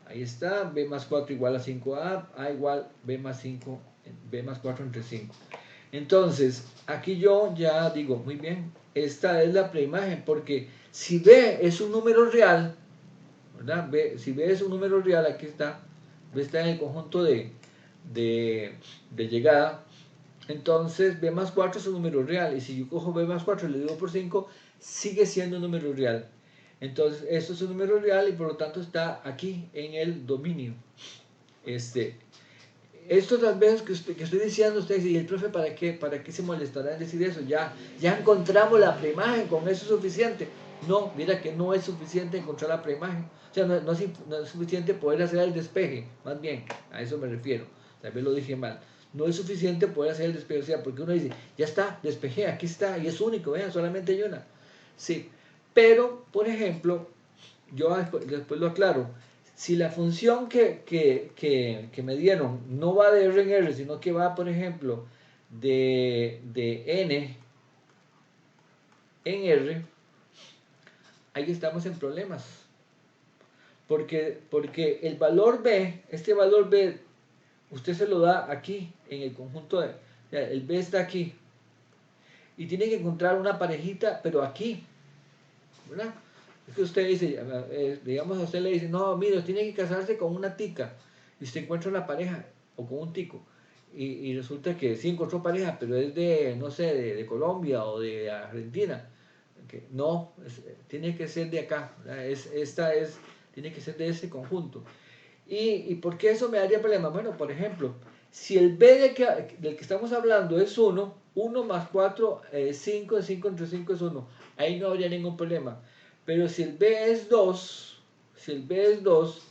Ahí está, b más 4 igual a 5a, a igual b más 5, b más 4 entre 5. Entonces, aquí yo ya digo, muy bien, esta es la preimagen, porque si b es un número real, ¿verdad? Si b es un número real, aquí está, b está en el conjunto de llegada, entonces b más 4 es un número real, y si yo cojo b más 4 y le digo por 5, sigue siendo un número real. Entonces, esto es un número real y por lo tanto está aquí en el dominio. Esto tal vez que estoy diciendo ustedes, y el profe, ¿para qué se molestará en decir eso? Ya encontramos la preimagen, con eso es suficiente. No, mira que no es suficiente encontrar la preimagen. O sea, no es suficiente poder hacer el despeje, más bien, a eso me refiero. Tal vez lo dije mal. No es suficiente poder hacer el despeje, o sea, porque uno dice, ya está, despejé, aquí está, y es único, vean, solamente hay una. Sí, pero, por ejemplo, yo después lo aclaro, si la función que me dieron no va de R en R, sino que va, por ejemplo, de N en R, ahí estamos en problemas. Porque el valor B, este valor B, usted se lo da aquí, en el conjunto de... El B está aquí. Y tiene que encontrar una parejita, pero aquí, ¿verdad? Es que usted dice, digamos, a usted le dice, no, mire, tiene que casarse con una tica, y usted encuentra una pareja, o con un tico, y resulta que sí encontró pareja, pero es de, no sé, de Colombia o de Argentina. No, tiene que ser de acá, tiene que ser de ese conjunto. ¿Y por qué eso me daría problema? Bueno, por ejemplo, si el B del que estamos hablando es 1, 1 más 4 es 5, 5 entre 5 es 1. Ahí no habría ningún problema. Pero si el B es 2, si el B es 2,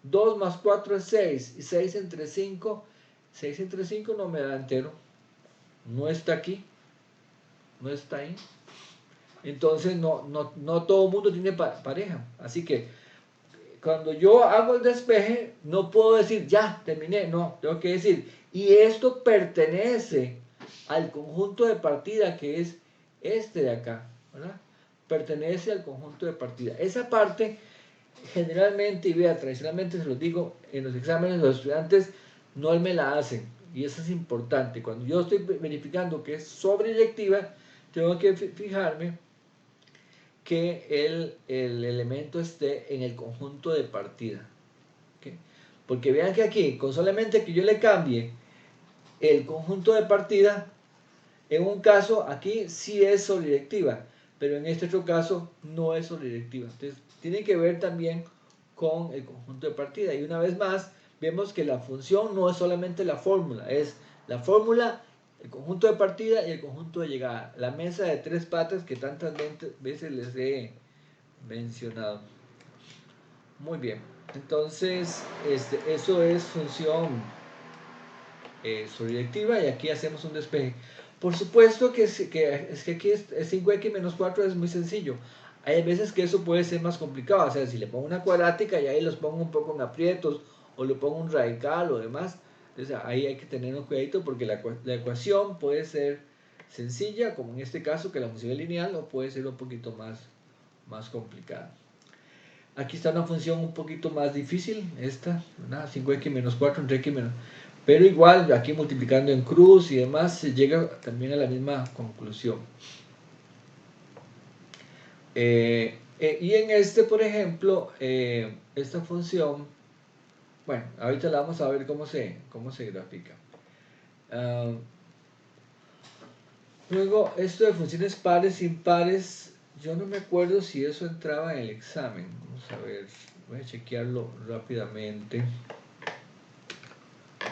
2 más 4 es 6, y 6 entre 5, 6 entre 5 no me da entero. No está aquí, no está ahí. Entonces no todo el mundo tiene pareja. Así que cuando yo hago el despeje, no puedo decir, ya, terminé. No, tengo que decir, y esto pertenece al conjunto de partida que es este de acá, ¿verdad? Pertenece al conjunto de partida. Esa parte, generalmente, y vea, tradicionalmente se los digo, en los exámenes los estudiantes no me la hacen. Y eso es importante. Cuando yo estoy verificando que es sobreyectiva, tengo que fijarme que el elemento esté en el conjunto de partida. ¿Okay? Porque vean que aquí, con solamente que yo le cambie el conjunto de partida, en un caso aquí sí es sobredirectiva, pero en este otro caso no es sobredirectiva. Entonces, tiene que ver también con el conjunto de partida. Y una vez más, vemos que la función no es solamente la fórmula, es la fórmula, el conjunto de partida y el conjunto de llegada. La mesa de tres patas que tantas veces les he mencionado. Muy bien. Entonces, eso es función sobredirectiva y aquí hacemos un despeje. Por supuesto que aquí es 5x menos 4 es muy sencillo. Hay veces que eso puede ser más complicado. O sea, si le pongo una cuadrática y ahí los pongo un poco en aprietos o le pongo un radical o demás. Entonces ahí hay que tener un cuidadito porque la ecuación puede ser sencilla, como en este caso que la función es lineal, o puede ser un poquito más complicada. Aquí está una función un poquito más difícil, esta, 5x menos 4 entre x menos. Pero igual, aquí multiplicando en cruz y demás, se llega también a la misma conclusión. Y en por ejemplo, esta función, bueno, ahorita la vamos a ver cómo se grafica. Luego, esto de funciones pares, impares, yo no me acuerdo si eso entraba en el examen. Vamos a ver, voy a chequearlo rápidamente.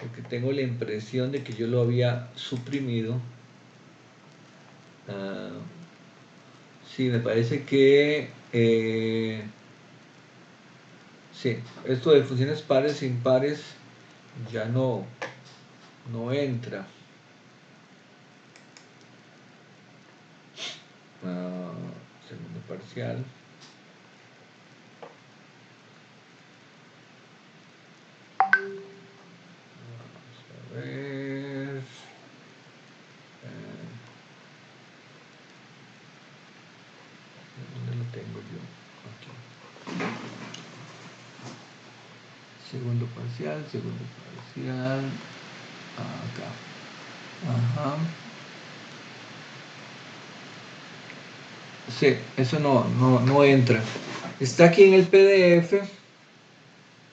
Porque tengo la impresión de que yo lo había suprimido. Sí, me parece que sí, esto de funciones pares e impares ya no entra. Segundo parcial. Vamos a ver. ¿Dónde lo tengo yo? Aquí. Segundo parcial. Acá. Ajá. Sí, eso no entra. Está aquí en el PDF,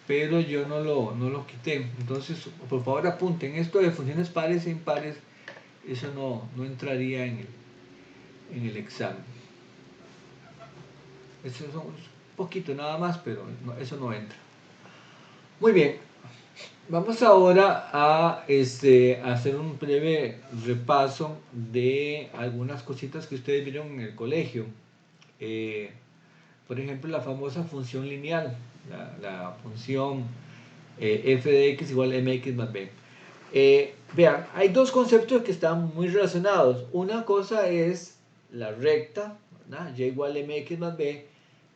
pero yo no lo quité. Entonces, por favor apunten, esto de funciones pares e impares, eso no entraría en el examen. Eso es un poquito nada más, pero eso no entra. Muy bien, vamos ahora a hacer un breve repaso de algunas cositas que ustedes vieron en el colegio. Por ejemplo, la famosa función lineal, la función f de x igual a mx más b. Vean, hay dos conceptos que están muy relacionados. Una cosa es la recta, ¿verdad? Y igual a mx más b,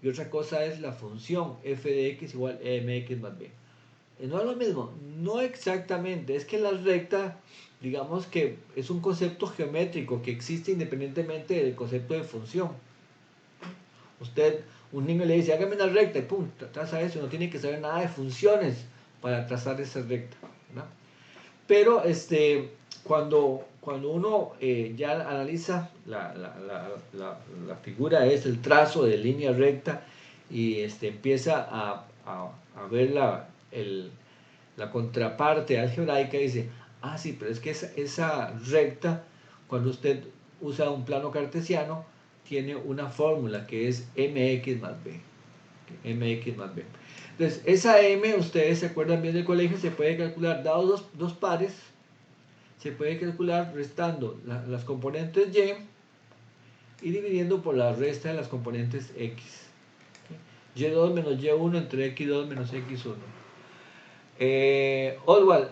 y otra cosa es la función f de x igual a mx más b. No es lo mismo, no exactamente, es que la recta, digamos que es un concepto geométrico que existe independientemente del concepto de función. Un niño le dice, hágame una recta y pum, traza eso, no tiene que saber nada de funciones para trazar esa recta, ¿verdad? Pero cuando uno ya analiza la figura, es el trazo de línea recta y empieza a ver la contraparte algebraica, dice, ah, sí, pero es que esa recta, cuando usted usa un plano cartesiano, tiene una fórmula que es mx más b. Mx más b. Entonces, esa m, ustedes se acuerdan bien del colegio, se puede calcular, dados dos pares, se puede calcular restando las componentes y dividiendo por la resta de las componentes x. Y2 menos y1 entre x2 menos x1. Oswald,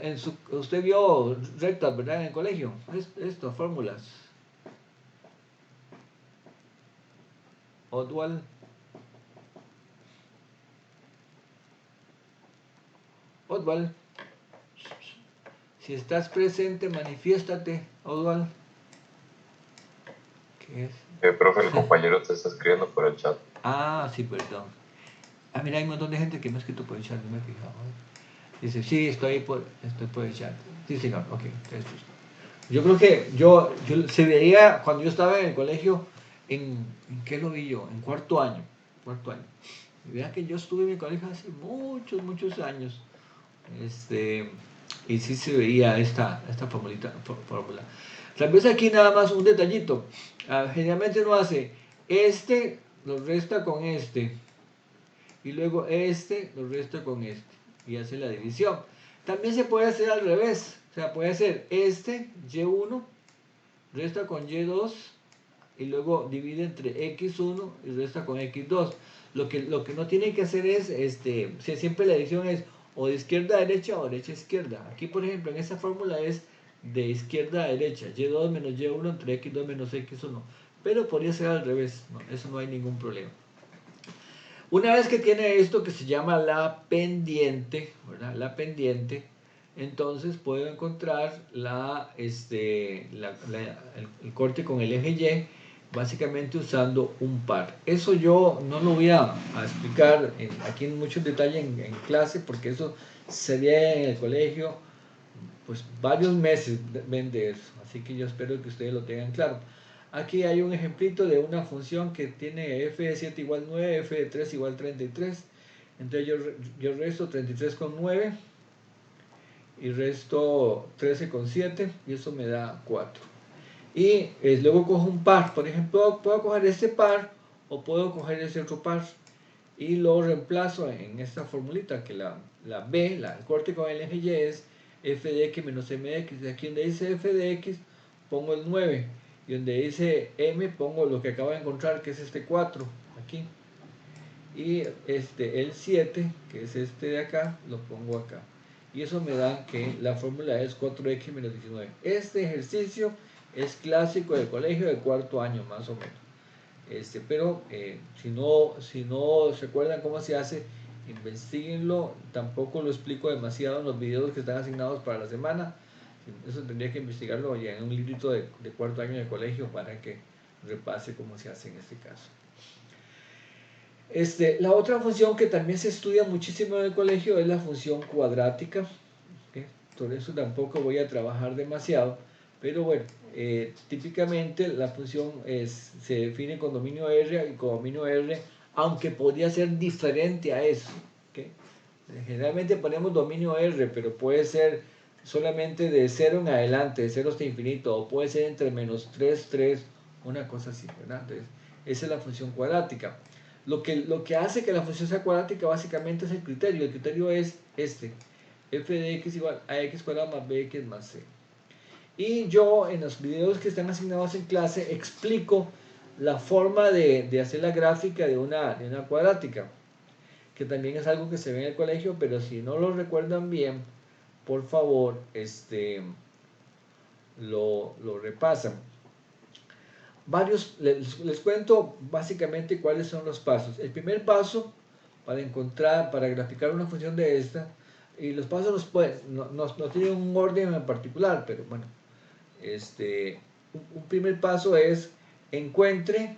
usted vio rectas, ¿verdad? En el colegio. Esto, fórmulas. Oswald. Oswald. Si estás presente, manifiéstate, Oswald. ¿Qué es? Profe, el compañero te está escribiendo por el chat. Ah, sí, perdón. Ah, mira, hay un montón de gente que me ha escrito por el chat, no me he fijado. Dice, sí, estoy por el chat. Sí, señor, ok. Entonces, yo creo que yo se veía cuando yo estaba en el colegio, ¿en qué lo vi yo? En cuarto año. Y vean que yo estuve en el colegio hace muchos años. Y sí se veía esta fórmula. Tal vez aquí nada más un detallito. Generalmente uno hace lo resta con y luego lo resta con y hace la división. También se puede hacer al revés, o sea, puede hacer y1 resta con y2 y luego divide entre x1 y resta con x2. Lo que no tiene que hacer es, siempre la división es o de izquierda a derecha o derecha a izquierda. Aquí, por ejemplo, en esta fórmula es de izquierda a derecha, y2 menos y1 entre x2 menos x1. Pero podría ser al revés, no, eso no hay ningún problema. Una vez que tiene esto que se llama la pendiente, ¿verdad? La pendiente, entonces puedo encontrar el corte con el eje Y, básicamente usando un par. Eso yo no lo voy a explicar aquí en mucho detalle en clase, porque eso sería en el colegio, pues varios meses de eso. Así que yo espero que ustedes lo tengan claro. Aquí hay un ejemplito de una función que tiene f de 7 igual 9, f de 3 igual 33. Entonces yo resto 33 con 9 y resto 13 con 7 y eso me da 4. Y luego cojo un par, por ejemplo, puedo coger este par o puedo coger ese otro par y lo reemplazo en esta formulita que la B, el corte con el eje Y es f de x menos m de x. Aquí donde dice f de x pongo el 9 y donde dice m pongo lo que acabo de encontrar, que es este 4 aquí, y el 7, que es este de acá, lo pongo acá, y eso me da que la fórmula es 4x menos 19. Este ejercicio es clásico del colegio de cuarto año más o menos, pero si no se acuerdan cómo se hace, investiguenlo. Tampoco lo explico demasiado en los videos que están asignados para la semana. Eso tendría que investigarlo ya en un librito de cuarto año de colegio para que repase cómo se hace en este caso. La otra función que también se estudia muchísimo en el colegio es la función cuadrática. ¿Okay? Por eso tampoco voy a trabajar demasiado, pero bueno, típicamente la función se define con dominio R y con dominio R, aunque podría ser diferente a eso. ¿Okay? Generalmente ponemos dominio R, pero puede ser solamente de 0 en adelante, de 0 hasta infinito, o puede ser entre menos 3, 3, una cosa así, ¿verdad? Entonces, esa es la función cuadrática. Lo que hace que la función sea cuadrática básicamente es el criterio. El criterio es f de x igual a x cuadrado más bx más c. Y yo en los videos que están asignados en clase explico la forma de hacer la gráfica de una cuadrática, que también es algo que se ve en el colegio, pero si no lo recuerdan bien, por favor, lo repasan. Les cuento básicamente cuáles son los pasos. El primer paso para graficar una función de esta, y los pasos no tienen un orden en particular, pero bueno, un primer paso es encuentre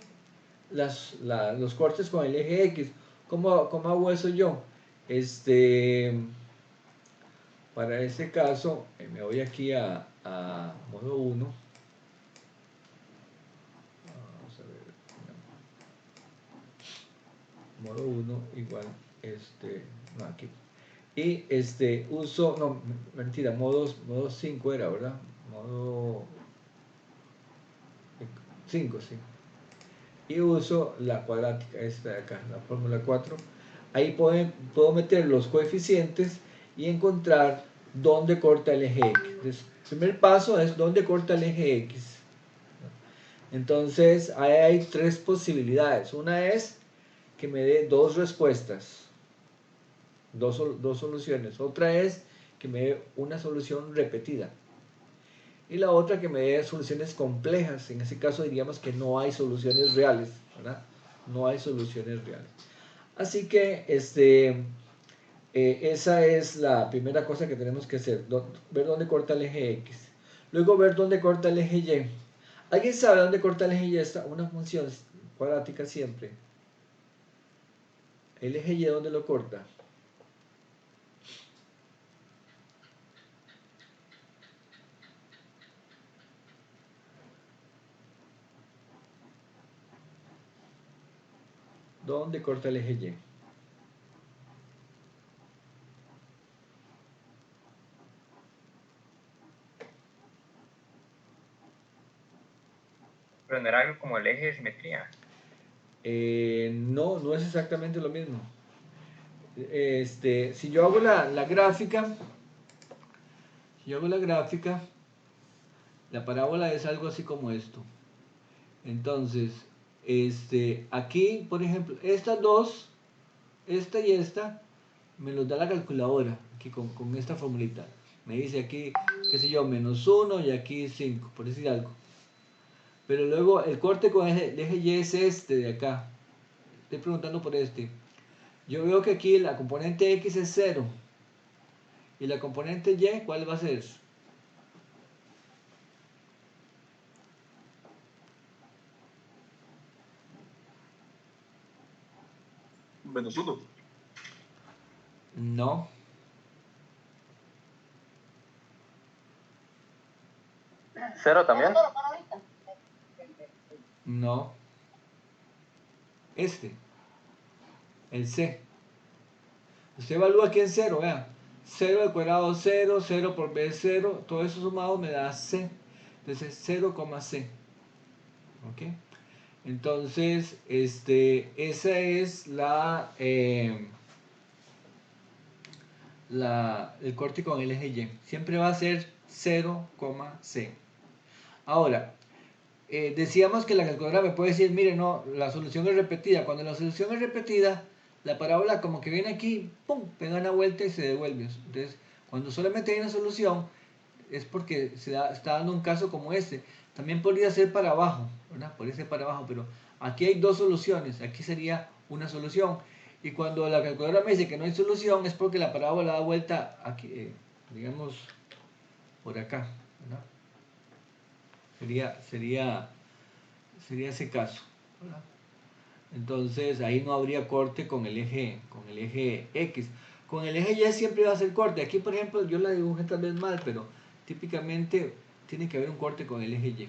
los cortes con el eje X. ¿Cómo hago eso yo? Para este caso, me voy aquí a modo 1. Vamos a ver. Modo 1 igual, no, aquí. Y uso, no, mentira, modo 5 era, ¿verdad? Modo 5, sí. Y uso la cuadrática, esta de acá, la fórmula 4. Ahí puedo meter los coeficientes y encontrar dónde corta el eje X. Entonces, el primer paso es dónde corta el eje X. Entonces, ahí hay tres posibilidades. Una es que me dé dos respuestas, dos soluciones. Otra es que me dé una solución repetida. Y la otra que me dé soluciones complejas. En ese caso diríamos que no hay soluciones reales, ¿verdad? No hay soluciones reales. Así que esa es la primera cosa que tenemos que hacer, ver dónde corta el eje X. Luego ver dónde corta el eje Y. ¿Alguien sabe dónde corta el eje Y? Está una función cuadrática siempre. El eje Y, ¿dónde lo corta? ¿Dónde corta el eje Y? Pero no era algo como el eje de simetría. No, no es exactamente lo mismo. Si yo hago la gráfica, la parábola es algo así como esto. Entonces, aquí, por ejemplo, estas dos, esta y esta, me los da la calculadora, aquí con esta formulita. Me dice aquí, qué sé yo, -1 y aquí 5, por decir algo. Pero luego el corte con el eje Y es este de acá. Estoy preguntando por este. Yo veo que aquí la componente X es 0. ¿Y la componente Y cuál va a ser? -1. No, ¿Cero también? no. El C. Usted evalúa aquí en 0, vea. 0 al cuadrado 0, 0 por B 0, todo eso sumado me da C. Entonces 0,C. ¿Ok? Entonces, esa es el corte con el eje Y. Siempre va a ser 0,C. Ahora, decíamos que la calculadora me puede decir, mire, no, la solución es repetida. Cuando la solución es repetida, la parábola como que viene aquí, pum, pega una vuelta y se devuelve. Entonces, cuando solamente hay una solución, es porque está dando un caso como este. También podría ser para abajo, ¿verdad? Podría ser para abajo, pero aquí hay dos soluciones. Aquí sería una solución. Y cuando la calculadora me dice que no hay solución, es porque la parábola da vuelta aquí, digamos, por acá, ¿verdad? Sería ese caso, ¿verdad? Entonces ahí no habría corte con el eje X. Con el eje Y siempre va a ser corte. Aquí, por ejemplo, yo la dibujé tal vez mal, pero típicamente tiene que haber un corte con el eje Y.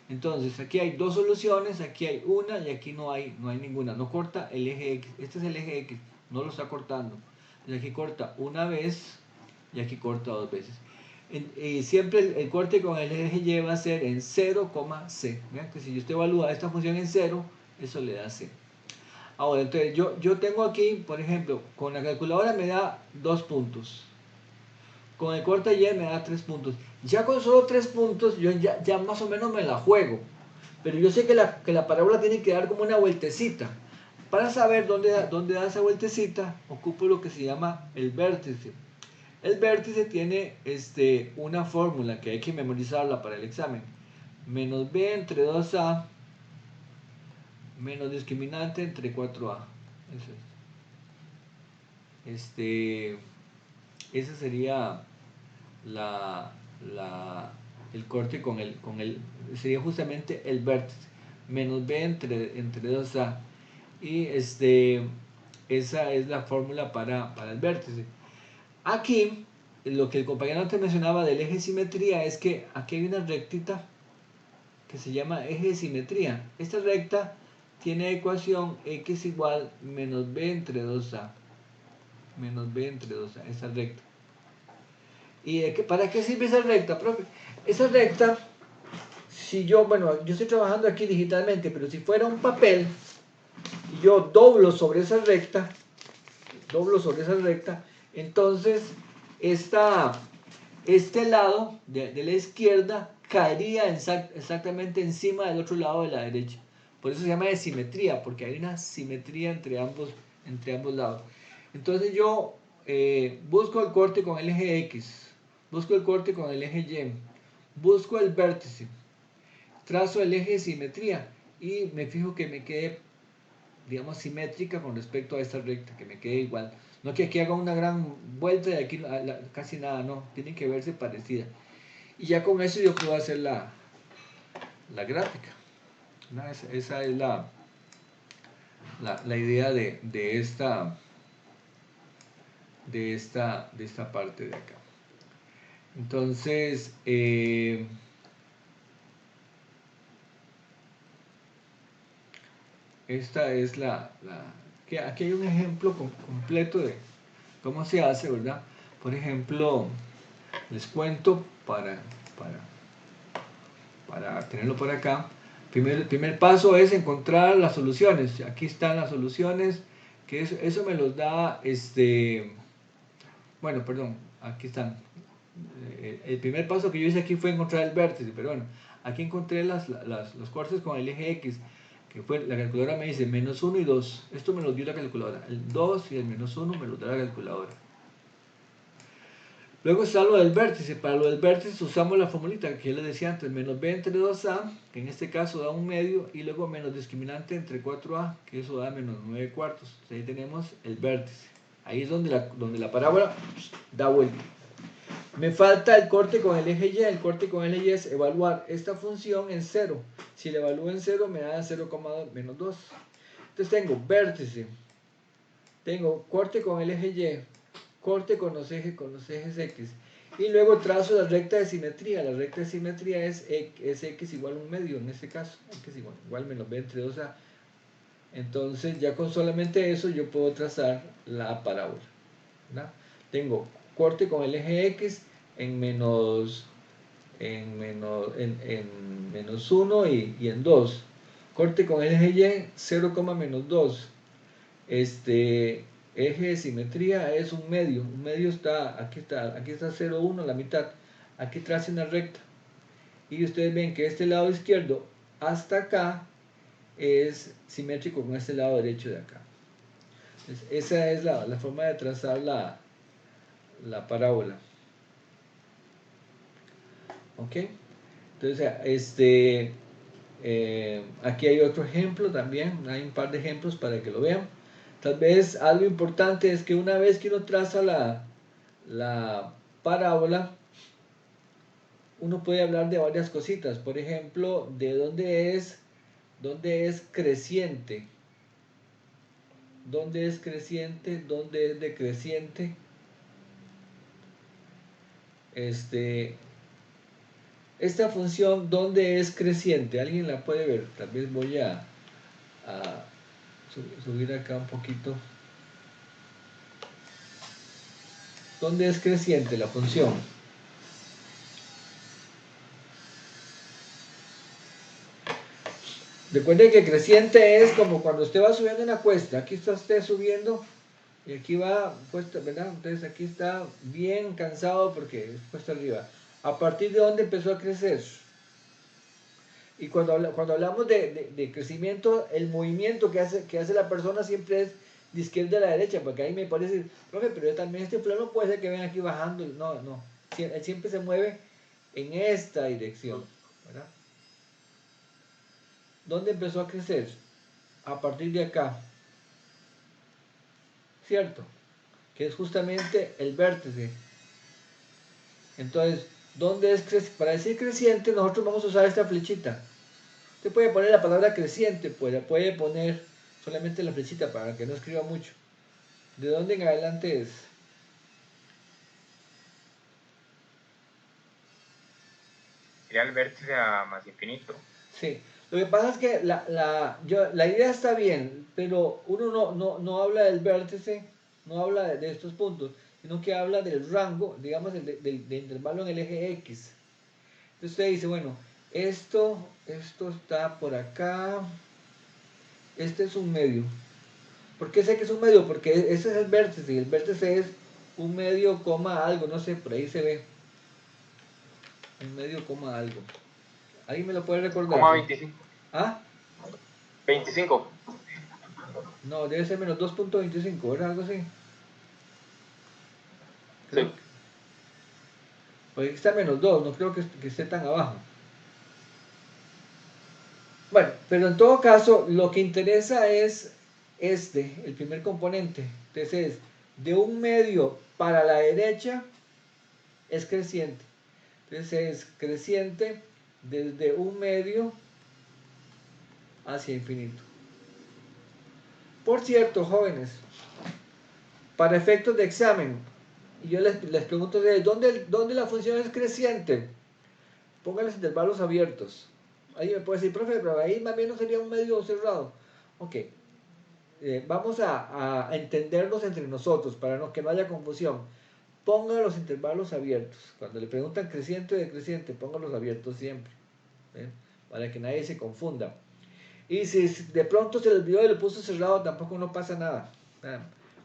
Entonces aquí hay dos soluciones, aquí hay una y aquí no hay ninguna. No corta el eje X. Este es el eje X, no lo está cortando. Entonces aquí corta una vez y aquí corta dos veces. Y siempre el corte con el eje Y va a ser en 0,C. Vean que si usted evalúa esta función en 0, eso le da C. Ahora, entonces yo tengo aquí, por ejemplo, con la calculadora me da 2 puntos. Con el corte Y me da 3 puntos. Ya con solo 3 puntos, yo ya más o menos me la juego. Pero yo sé que la parábola tiene que dar como una vueltecita. Para saber dónde da esa vueltecita, ocupo lo que se llama el vértice. El vértice tiene una fórmula que hay que memorizarla para el examen. Menos b entre 2a menos discriminante entre 4a. Eso es. Ese sería el corte sería justamente el vértice. Menos b entre 2a. Y esa es la fórmula para el vértice. Aquí, lo que el compañero antes mencionaba del eje de simetría es que aquí hay una rectita que se llama eje de simetría. Esta recta tiene ecuación x igual menos b entre 2a. Menos b entre 2a, esa recta. ¿Y para qué sirve esa recta, profe? Esa recta, si yo, bueno, yo estoy trabajando aquí digitalmente, pero si fuera un papel, y yo doblo sobre esa recta, entonces este lado de la izquierda caería exactamente encima del otro lado de la derecha. Por eso se llama de simetría, porque hay una simetría entre ambos lados. Entonces yo busco el corte con el eje X, busco el corte con el eje Y, busco el vértice, trazo el eje de simetría y me fijo que me quede, digamos, simétrica con respecto a esta recta, que me quede igual. No que aquí haga una gran vuelta y aquí casi nada, no, tienen que verse parecida. Y ya con eso yo puedo hacer la gráfica. ¿No? Esa es la idea de esta parte de acá. Entonces, esta es aquí hay un ejemplo completo de cómo se hace, ¿verdad? Por ejemplo, les cuento para tenerlo por acá. El primer paso es encontrar las soluciones. Aquí están las soluciones, que eso me los da, bueno, perdón, aquí están. El primer paso que yo hice aquí fue encontrar el vértice, pero bueno, aquí encontré los cortes con el eje X, que fue, la calculadora me dice menos 1 y 2. Esto me lo dio la calculadora. El 2 y el menos 1 me lo da la calculadora. Luego está lo del vértice. Para lo del vértice usamos la formulita que yo les decía antes, menos b entre 2a, que en este caso da 1 medio, y luego menos discriminante entre 4a, que eso da menos 9 cuartos. Entonces ahí tenemos el vértice. Ahí es donde la parábola da vuelta. Me falta el corte con el eje Y. El corte con el eje Y es evaluar esta función en 0. Si la evalúo en 0 me da 0,2 menos 2. Entonces tengo vértice, tengo corte con el eje Y, corte con los ejes X, y luego trazo la recta de simetría. La recta de simetría es X igual a 1 medio, en este caso, X igual menos b entre 2a. Entonces ya con solamente eso yo puedo trazar la parábola, ¿verdad? Tengo corte con el eje X en menos 1 y en 2. Corte con el eje Y 0, menos 2. Eje de simetría es 1 medio. 1 medio está, aquí está 0,1, la mitad. Aquí trace una recta. Y ustedes ven que este lado izquierdo hasta acá es simétrico con este lado derecho de acá. Entonces, esa es la forma de trazar la parábola. ¿Ok? Entonces, aquí hay otro ejemplo también. Hay un par de ejemplos para que lo vean. Tal vez algo importante es que una vez que uno traza la parábola, uno puede hablar de varias cositas. Por ejemplo, de dónde es creciente, dónde es creciente, dónde es decreciente. Esta función, ¿dónde es creciente? ¿Alguien la puede ver? Tal vez voy a subir acá un poquito. ¿Dónde es creciente la función? Recuerden que creciente es como cuando usted va subiendo una cuesta. Aquí está usted subiendo y aquí va cuesta, ¿verdad? Entonces aquí está bien cansado porque es cuesta arriba. ¿A partir de dónde empezó a crecer? Y cuando hablamos de crecimiento, el movimiento que hace la persona siempre es de izquierda a la derecha, porque ahí me parece, profe, pero también este plano puede ser que ven aquí bajando. No, él siempre se mueve en esta dirección, ¿verdad? ¿Dónde empezó a crecer? A partir de acá, ¿cierto? Que es justamente el vértice. Entonces, ¿dónde es creciente? Para decir creciente, nosotros vamos a usar esta flechita. Usted puede poner la palabra creciente, puede poner solamente la flechita para que no escriba mucho. ¿De dónde en adelante es? Sería el vértice a más infinito. Sí. Lo que pasa es que la idea está bien, pero uno no habla del vértice, no habla de estos puntos, sino que habla del rango, digamos, del intervalo en el eje X. Entonces usted dice, bueno, esto está por acá, este es un medio. ¿Por qué sé que es un medio? Porque ese es el vértice, y el vértice es un medio, coma algo, no sé, por ahí se ve. Un medio, coma algo. ¿Alguien me lo puede recordar? Coma 25. ¿Ah? 25. No, debe ser menos 2.25, ¿verdad? Algo así. Creo Sí. que. Porque aquí está menos 2, no creo que esté tan abajo. Bueno, pero en todo caso, lo que interesa es el primer componente. Entonces, de un medio para la derecha es creciente. Entonces es creciente desde un medio hacia infinito. Por cierto, jóvenes, para efectos de examen, yo les pregunto, ¿dónde la función es creciente? Pongan los intervalos abiertos. Ahí me puede decir, profe, pero ahí más bien no sería un medio cerrado. Ok, vamos a entendernos entre nosotros para que no haya confusión. Pongan los intervalos abiertos. Cuando le preguntan creciente o decreciente, pónganlos abiertos siempre. ¿Eh? Para que nadie se confunda. Y si de pronto se le olvidó y lo puso cerrado, tampoco no pasa nada.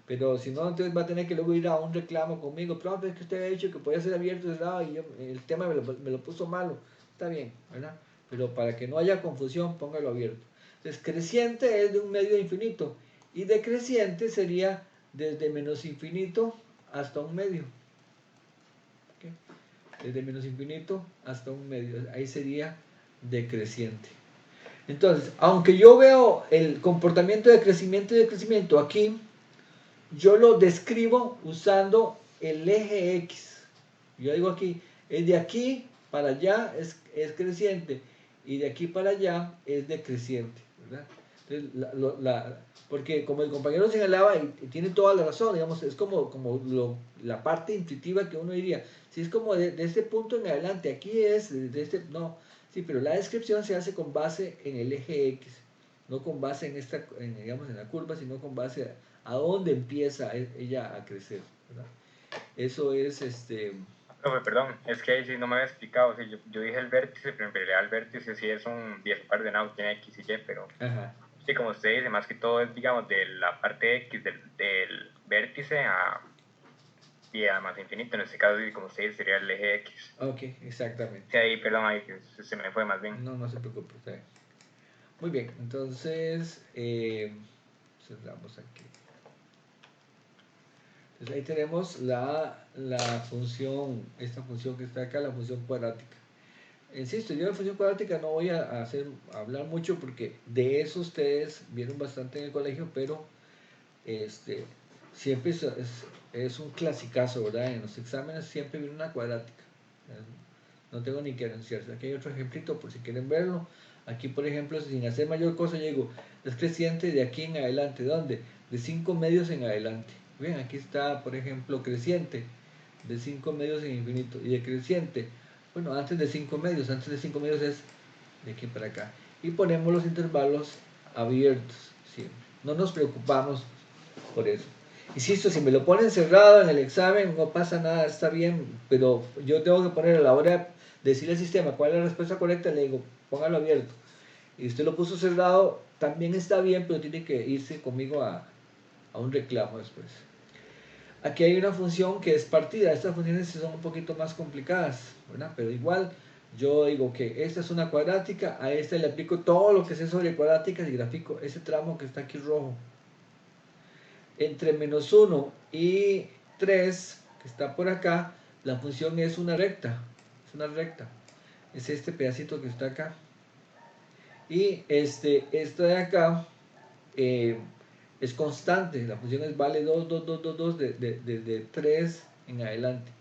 Pero si no, entonces va a tener que luego ir a un reclamo conmigo. Profe, es que usted ha dicho que podía ser abierto y cerrado y el tema me lo puso malo. Está bien, ¿verdad? Pero para que no haya confusión, póngalo abierto. Entonces, creciente es de un medio infinito. Y decreciente sería desde menos infinito hasta un medio. ¿Okay? Desde menos infinito hasta un medio. Ahí sería decreciente. Entonces, aunque yo veo el comportamiento de crecimiento y decrecimiento aquí, yo lo describo usando el eje X. Yo digo aquí, es de aquí para allá es creciente y de aquí para allá es decreciente, ¿verdad? Entonces, porque como el compañero señalaba, y tiene toda la razón, digamos, es como la parte intuitiva que uno diría, si es como de este punto en adelante, aquí es, no, sí, pero la descripción se hace con base en el eje X, no con base digamos, en la curva, sino con base a dónde empieza ella a crecer, ¿verdad? Eso es, Profe, perdón, es que ahí sí no me había explicado. Sí, yo dije el vértice, pero en realidad el vértice sí es un 10 ordenado, tiene X y Y, pero Ajá. sí, como usted dice, más que todo es, digamos, de la parte X del vértice y a más infinito. En este caso, como usted dice, sería el eje X. Ok, exactamente. Sí, ahí, perdón, ahí se me fue más bien. No se preocupe, está bien. Muy bien, entonces, cerramos aquí. Entonces ahí tenemos la función, esta función que está acá, la función cuadrática. Insisto, yo de función cuadrática no voy a hablar mucho porque de eso ustedes vieron bastante en el colegio, pero siempre es un clasicazo, ¿verdad? En los exámenes siempre viene una cuadrática. No tengo ni que anunciarse. Aquí hay otro ejemplito por si quieren verlo. Aquí, por ejemplo, sin hacer mayor cosa, llego, es creciente de aquí en adelante. ¿Dónde? De 5 medios en adelante. Bien, aquí está, por ejemplo, creciente de 5 medios en infinito. Y decreciente, bueno, antes de 5 medios es de aquí para acá. Y ponemos los intervalos abiertos siempre. No nos preocupamos por eso. Insisto, si me lo ponen cerrado en el examen, no pasa nada, está bien, pero yo tengo que poner a la hora de decirle al sistema cuál es la respuesta correcta, le digo, póngalo abierto. Y usted lo puso cerrado, también está bien, pero tiene que irse conmigo a un reclamo después. Aquí hay una función que es partida. Estas funciones son un poquito más complicadas, ¿verdad? Pero igual yo digo que esta es una cuadrática, a esta le aplico todo lo que sé sobre cuadráticas y grafico ese tramo que está aquí rojo. Entre menos 1 y 3, que está por acá, la función es una recta. Es una recta. Es este pedacito que está acá. Y esto de acá es constante. La función vale 2, 2, 2, 2, 2 de 3 en adelante.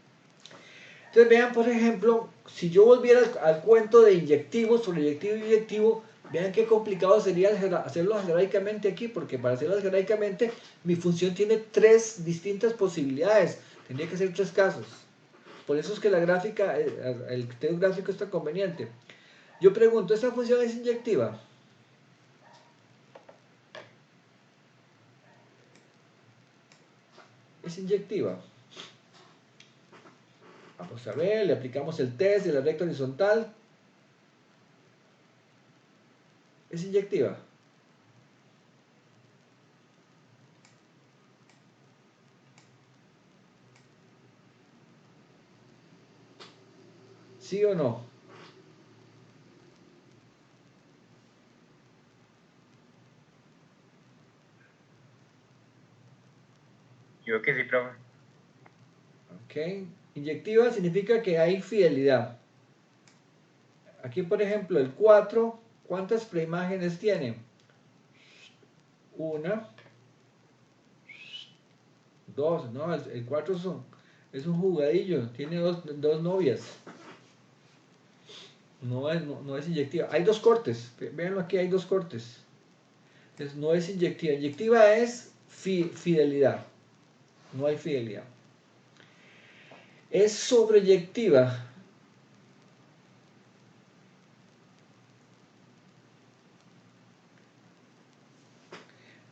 Entonces vean, por ejemplo, si yo volviera al cuento de inyectivo, sobre inyectivo y inyectivo, Vean qué complicado sería hacerlo algebraicamente aquí, porque para hacerlo algebraicamente mi función tiene 3 distintas posibilidades. Tendría que ser 3 casos. Por eso es que la gráfica, el criterio gráfico está conveniente. Yo pregunto, ¿esta función es inyectiva? ¿Es inyectiva? Vamos a ver, le aplicamos el test de la recta horizontal. ¿Es inyectiva? ¿Sí o no? Yo creo que sí, profe. Ok. Inyectiva significa que hay fidelidad. Aquí, por ejemplo, el 4, ¿cuántas preimágenes tiene? Una, 2, no, el 4 es un jugadillo, tiene dos novias. No es inyectiva. Hay 2 cortes, véanlo aquí, hay 2 cortes. Entonces, no es inyectiva. Inyectiva es fidelidad. No hay fidelidad. Es sobreyectiva.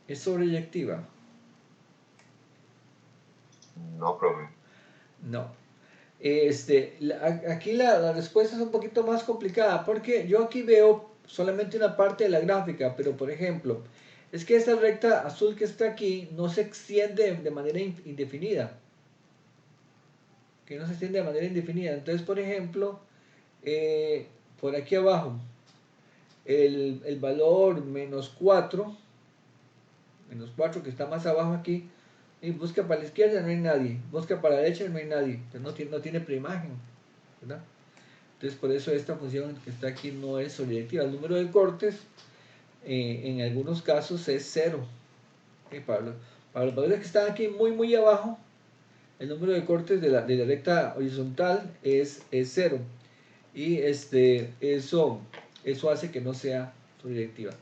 Es sobreyectiva. No, profe. No. Aquí la respuesta es un poquito más complicada porque yo aquí veo solamente una parte de la gráfica, pero por ejemplo, es que esta recta azul que está aquí no se extiende de manera indefinida. Que no se extiende de manera indefinida. Entonces, por ejemplo, por aquí abajo, el valor -4 que está más abajo aquí, y busca para la izquierda, no hay nadie, busca para la derecha, no hay nadie, entonces no tiene preimagen, ¿verdad? Entonces por eso esta función que está aquí no es sobreyectiva. El número de cortes en algunos casos es 0. Para los valores que están aquí muy abajo, el número de cortes de la recta horizontal es 0. Y eso hace que no sea sobreyectiva.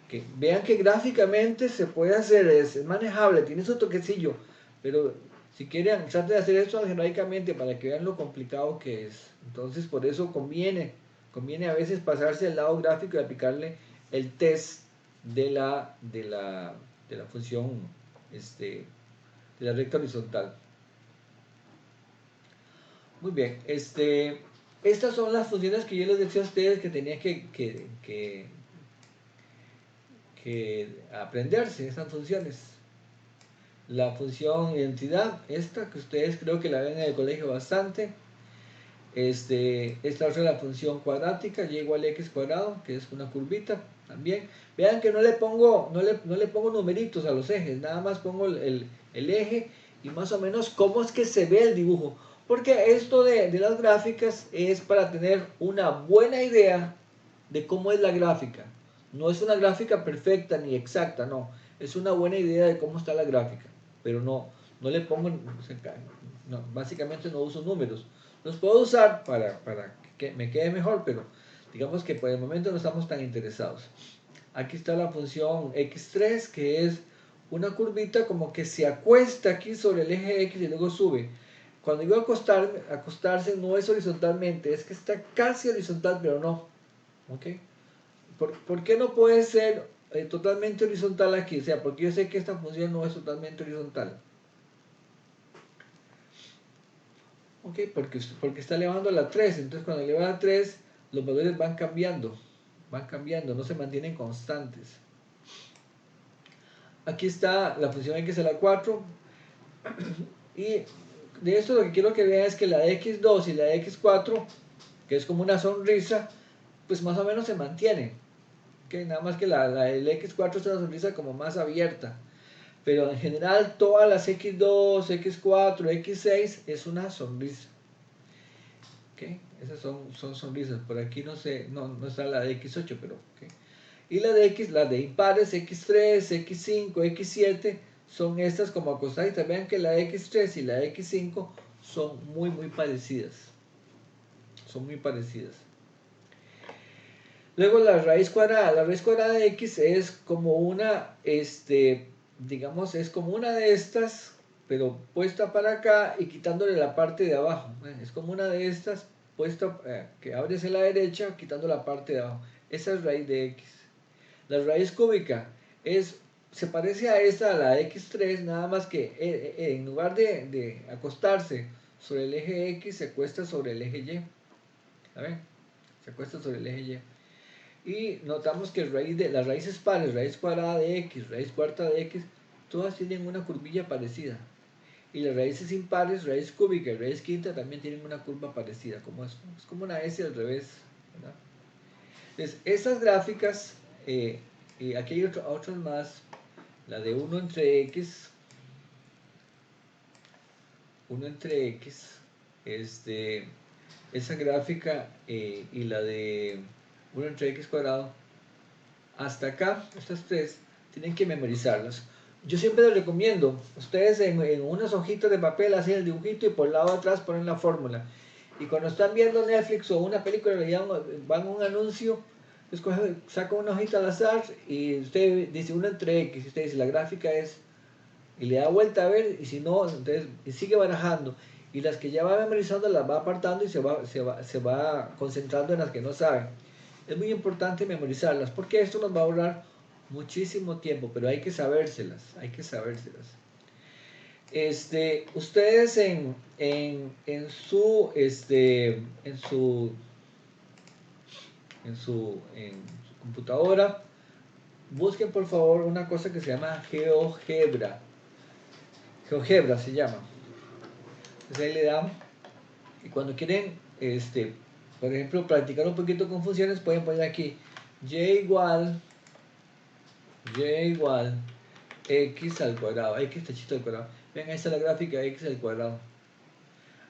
Okay. Vean que gráficamente se puede hacer, es manejable, tiene su toquecillo, pero si quieren, traten de hacer esto algebraicamente para que vean lo complicado que es. Entonces, por eso conviene a veces pasarse al lado gráfico y aplicarle el test de la función de la recta horizontal. Muy bien, estas son las funciones que yo les decía a ustedes que tenía que aprenderse, esas funciones. La función identidad, esta que ustedes creo que la ven en el colegio bastante. Esta otra es la función cuadrática, y igual a x cuadrado, que es una curvita también. Vean que no le pongo numeritos a los ejes, nada más pongo el eje y más o menos cómo es que se ve el dibujo. Porque esto de las gráficas es para tener una buena idea de cómo es la gráfica. No es una gráfica perfecta ni exacta, no. Es una buena idea de cómo está la gráfica. Pero no le pongo, no, básicamente no uso números. Los puedo usar para que me quede mejor, pero digamos que por el momento no estamos tan interesados. Aquí está la función x3, que es una curvita como que se acuesta aquí sobre el eje x y luego sube. Cuando digo acostarse no es horizontalmente, es que está casi horizontal, pero no. ¿Okay? ¿Por qué no puede ser totalmente horizontal aquí? O sea, porque yo sé que esta función no es totalmente horizontal. ¿Ok? Porque está elevando a la 3. Entonces cuando eleva a la 3, los valores van cambiando, no se mantienen constantes. Aquí está la función x a la 4. Y de esto lo que quiero que vean es que la de x2 y la de x4, que es como una sonrisa, pues más o menos se mantienen. Okay, nada más que la del X4 es una sonrisa como más abierta. Pero en general todas las X2, X4, X6 es una sonrisa. Okay, esas son sonrisas. Por aquí no está la de X8, pero okay. Y la de impares, X3, X5, X7, son estas como acostaditas. Vean que la de X3 y la de X5 son muy parecidas. Son muy parecidas. Luego la raíz cuadrada. La raíz cuadrada de x es como una, digamos, es como una de estas, pero puesta para acá y quitándole la parte de abajo. Es como una de estas puesta, que abres en la derecha, quitando la parte de abajo. Esa es raíz de x. La raíz cúbica se parece a esta, a la de x3, nada más que en lugar de acostarse sobre el eje x, se acuesta sobre el eje y. ¿Saben? Se acuesta sobre el eje y. Y notamos que las raíces pares, raíz cuadrada de x, raíz cuarta de x, todas tienen una curvilla parecida. Y las raíces impares, raíz cúbica y raíz quinta, también tienen una curva parecida. Es como una S al revés, ¿verdad? Entonces, estas gráficas, y aquí hay otras más, la de 1 entre x, 1 entre x, esa gráfica y la de 1 entre x cuadrado, hasta acá, estas tres, tienen que memorizarlas. Yo siempre les recomiendo, ustedes en unas hojitas de papel hacen el dibujito y por el lado de atrás ponen la fórmula. Y cuando están viendo Netflix o una película, van a un anuncio, saca una hojita al azar y usted dice 1 entre x, y usted dice la gráfica es, y le da vuelta a ver, y si no, entonces y sigue barajando. Y las que ya va memorizando las va apartando y se va concentrando en las que no saben. Es muy importante memorizarlas porque esto nos va a ahorrar muchísimo tiempo, pero hay que sabérselas, hay que sabérselas. Ustedes en su computadora, busquen por favor una cosa que se llama GeoGebra. GeoGebra se llama. Entonces ahí le dan, y cuando quieren, por ejemplo, practicar un poquito con funciones, pueden poner aquí y igual x al cuadrado, x tachito al cuadrado. Ven, ahí está la gráfica de x al cuadrado.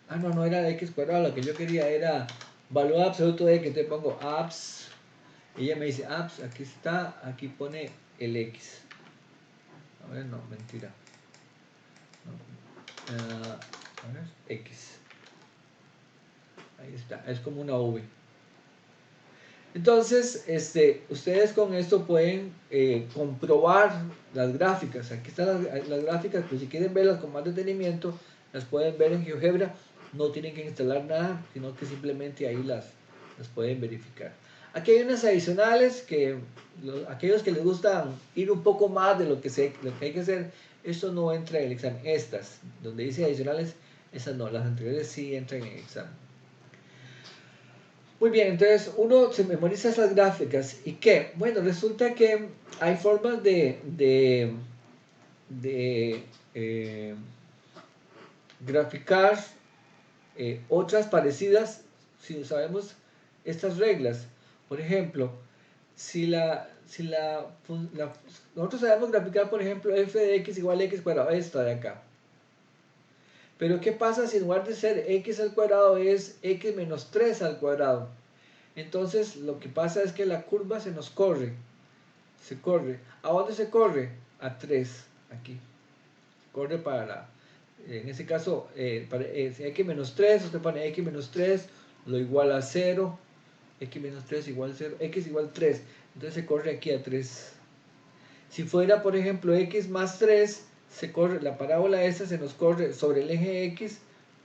Ah, no era x cuadrado, lo que yo quería era valor absoluto de x, entonces pongo abs, y ella me dice abs, aquí está, aquí pone el x. A ver, no, mentira. No. A ver, x. Ahí está, es como una v. Entonces, ustedes con esto pueden comprobar las gráficas. Aquí están las gráficas, pues si quieren verlas con más detenimiento, las pueden ver en GeoGebra. No tienen que instalar nada, sino que simplemente ahí las pueden verificar. Aquí hay unas adicionales que aquellos que les gustan ir un poco más de lo que hay que hacer, esto no entra en el examen. Estas, donde dice adicionales, esas no, las anteriores sí entran en el examen. Muy bien, entonces uno se memoriza esas gráficas. ¿Y qué? Bueno, resulta que hay formas de graficar otras parecidas si sabemos estas reglas. Por ejemplo, nosotros sabemos graficar, por ejemplo, f de x igual a x cuadrado, esta de acá. Pero ¿qué pasa si en lugar de ser x al cuadrado es x menos 3 al cuadrado? Entonces lo que pasa es que la curva se nos corre. Se corre. ¿A dónde se corre? A 3, aquí. Corre para en ese caso, si x menos 3, usted pone x menos 3, lo igual a 0, x menos 3 igual a 0, x igual 3. Entonces se corre aquí a 3. Si fuera, por ejemplo, x más 3, la parábola esta se nos corre sobre el eje x,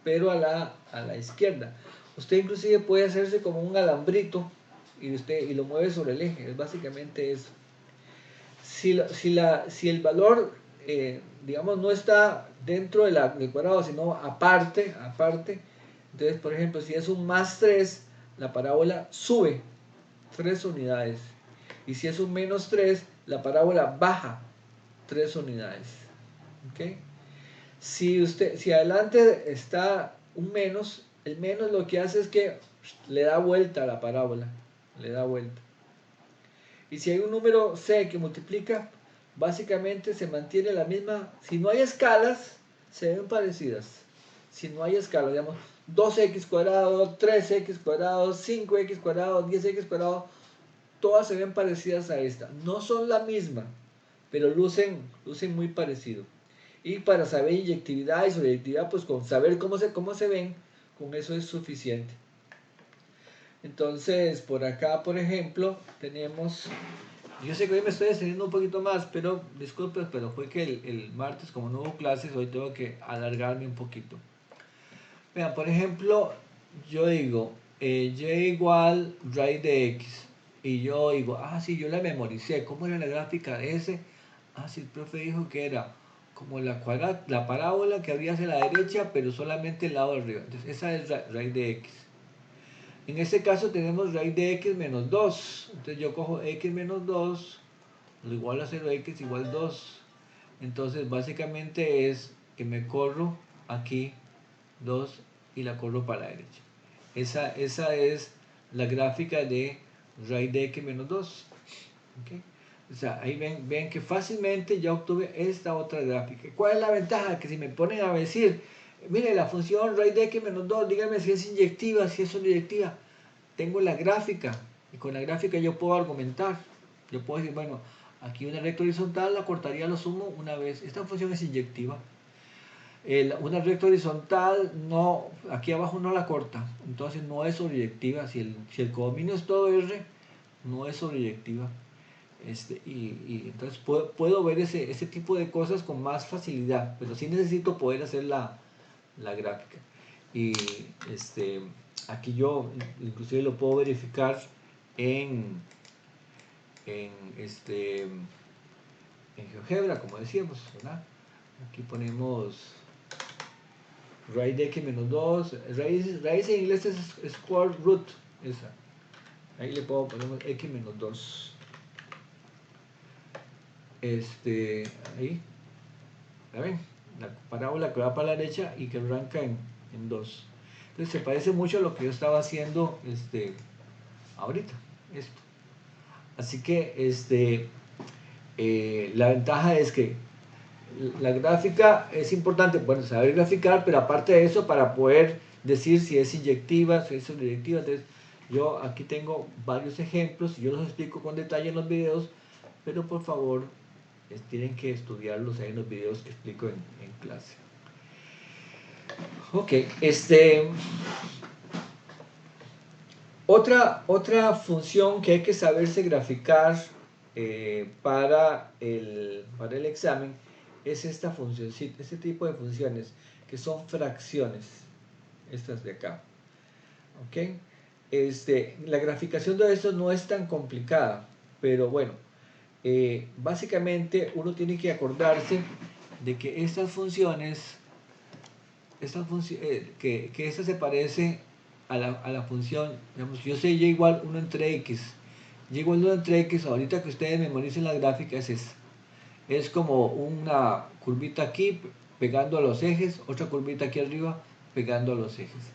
pero a la izquierda. Usted inclusive puede hacerse como un alambrito y lo mueve sobre el eje. Es básicamente eso. Si el valor, digamos, no está dentro del cuadrado, sino aparte, entonces, por ejemplo, si es un más 3, la parábola sube 3 unidades. Y si es un menos 3, la parábola baja 3 unidades. ¿Okay? Si adelante está un menos, el menos lo que hace es que le da vuelta a la parábola. Le da vuelta. Y si hay un número c que multiplica, básicamente se mantiene la misma. Si no hay escalas, se ven parecidas. Si no hay escalas, digamos, 2x cuadrado, 3x cuadrado, 5x cuadrado, 10x cuadrado, todas se ven parecidas a esta. No son la misma, pero lucen muy parecido. Y para saber inyectividad y sobreyectividad, pues con saber cómo se ven, con eso es suficiente. Entonces, por acá, por ejemplo, tenemos, yo sé que hoy me estoy extendiendo un poquito más, pero disculpen, pero fue que el martes, como no hubo clases, hoy tengo que alargarme un poquito. Vean, por ejemplo, yo digo, y igual raíz de x, y yo digo, sí, yo la memoricé, ¿cómo era la gráfica de ese? Sí, el profe dijo que era como la parábola que habría hacia la derecha, pero solamente el lado de arriba. Entonces, esa es raíz de x. En este caso tenemos raíz de x menos 2. Entonces yo cojo x menos 2, lo igual a 0x igual 2. Entonces básicamente es que me corro aquí 2 y la corro para la derecha. Esa es la gráfica de raíz de x menos 2. ¿Okay? O sea, ahí ven que fácilmente ya obtuve esta otra gráfica. ¿Cuál es la ventaja? Que si me ponen a decir, mire, la función raíz de x menos 2, dígame si es inyectiva, si es inyectiva. Tengo la gráfica y con la gráfica yo puedo argumentar. Yo puedo decir, bueno, aquí una recta horizontal la cortaría a lo sumo una vez. Esta función es inyectiva. Una recta horizontal no, aquí abajo no la corta, entonces no es sobreyectiva. Si el codominio es todo R, no es sobreyectiva. Y entonces puedo ver ese tipo de cosas con más facilidad, pero sí necesito poder hacer la gráfica. Y aquí yo inclusive lo puedo verificar en, en, en GeoGebra, como decíamos, ¿verdad? Aquí ponemos raíz de x menos 2, raíz en inglés es square root, esa. Ahí le ponemos x menos 2. Ahí, ¿ven? La parábola que va para la derecha y que arranca en 2. Entonces se parece mucho a lo que yo estaba haciendo ahorita, esto. Así que la ventaja es que la gráfica es importante, bueno, saber graficar, pero aparte de eso, para poder decir si es inyectiva, si es sobreyectiva. Entonces, yo aquí tengo varios ejemplos, yo los explico con detalle en los videos, pero por favor, tienen que estudiarlos ahí en los videos que explico en clase. Ok, otra función que hay que saberse graficar para el examen es esta función, este tipo de funciones que son fracciones, estas de acá. ¿Ok? La graficación de esto no es tan complicada, pero bueno, básicamente uno tiene que acordarse de que estas funciones, que esta se parece a la función, digamos, yo sé y igual 1 entre x, y igual 1 entre x, ahorita que ustedes memoricen la gráfica es esta. Es como una curvita aquí pegando a los ejes, otra curvita aquí arriba pegando a los ejes.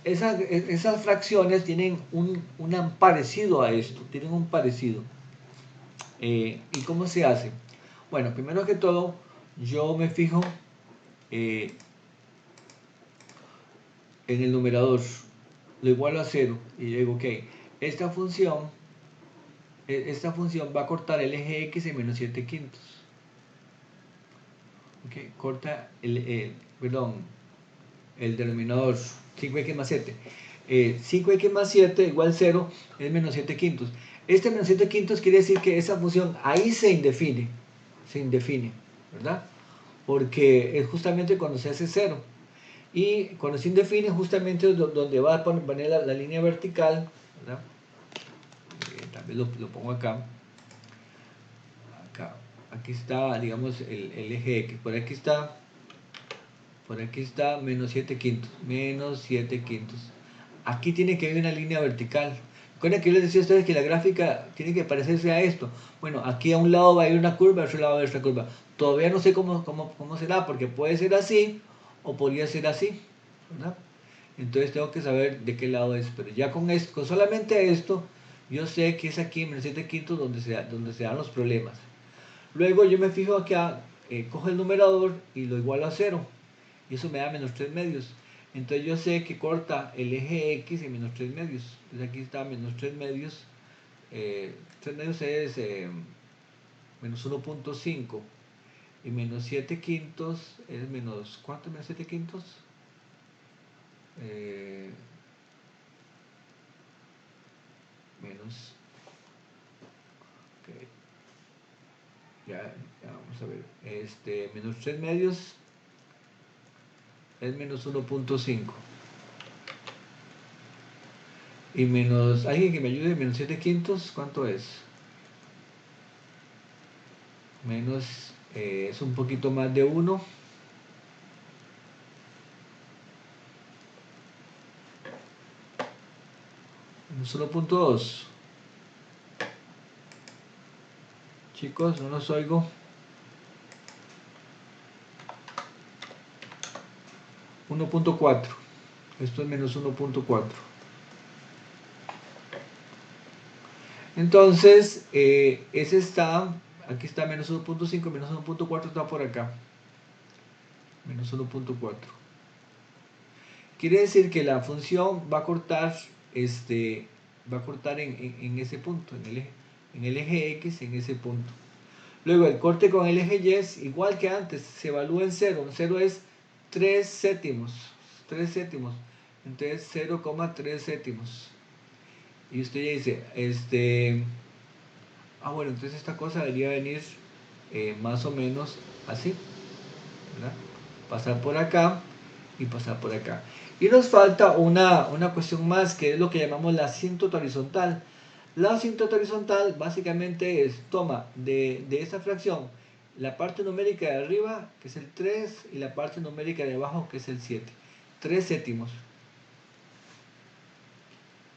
Esas fracciones tienen un parecido a esto, tienen un parecido. ¿Y cómo se hace? Bueno, primero que todo, yo me fijo en el numerador, lo igualo a 0 y digo, ok, esta función va a cortar el eje x en menos 7 quintos. Ok, corta el denominador 5x más 7. 5x más 7 igual 0 es menos 7 quintos. Este menos 7 quintos quiere decir que esa función ahí se indefine, ¿verdad? Porque es justamente cuando se hace 0. Y cuando se indefine justamente es donde va a poner la línea vertical, ¿verdad? También lo pongo acá. Aquí está, digamos, el eje X. Por aquí está menos 7 quintos. Menos 7 quintos. Aquí tiene que haber una línea vertical. Recuerden que yo les decía a ustedes que la gráfica tiene que parecerse a esto. Bueno, aquí a un lado va a ir una curva, al otro lado va a ir otra curva. Todavía no sé cómo será, porque puede ser así o podría ser así, ¿verdad? Entonces tengo que saber de qué lado es. Pero ya con solamente esto, yo sé que es aquí en menos 7 quintos donde se dan los problemas. Luego yo me fijo acá, cojo el numerador y lo igualo a 0. Y eso me da menos 3 medios. Entonces yo sé que corta el eje X en menos 3 medios. Entonces aquí está menos 3 medios. 3 medios es menos 1.5. Y menos 7 quintos es menos... ¿Cuánto es menos 7 quintos? menos, okay, ya vamos a ver, menos 3 medios es menos 1.5 y menos, alguien que me ayude, menos 7 quintos, ¿cuánto es? Menos, es un poquito más de 1, menos 1.2. Chicos, no los oigo. 1.4. Esto es menos 1.4. Entonces, ese está, aquí está menos 1.5, menos 1.4 está por acá. Menos 1.4. Quiere decir que la función va a cortar, va a cortar en ese punto, en el eje X, en ese punto. Luego el corte con el eje Y es igual que antes, se evalúa en 0. 0 es 3 séptimos. 3 séptimos. Entonces 0,3 séptimos. Y usted ya dice, bueno, entonces esta cosa debería venir más o menos así, ¿verdad? Pasar por acá y pasar por acá. Y nos falta una cuestión más, que es lo que llamamos la asíntota horizontal. La asíntota horizontal básicamente es, toma de esta fracción la parte numérica de arriba, que es el 3, y la parte numérica de abajo, que es el 7. 3 séptimos.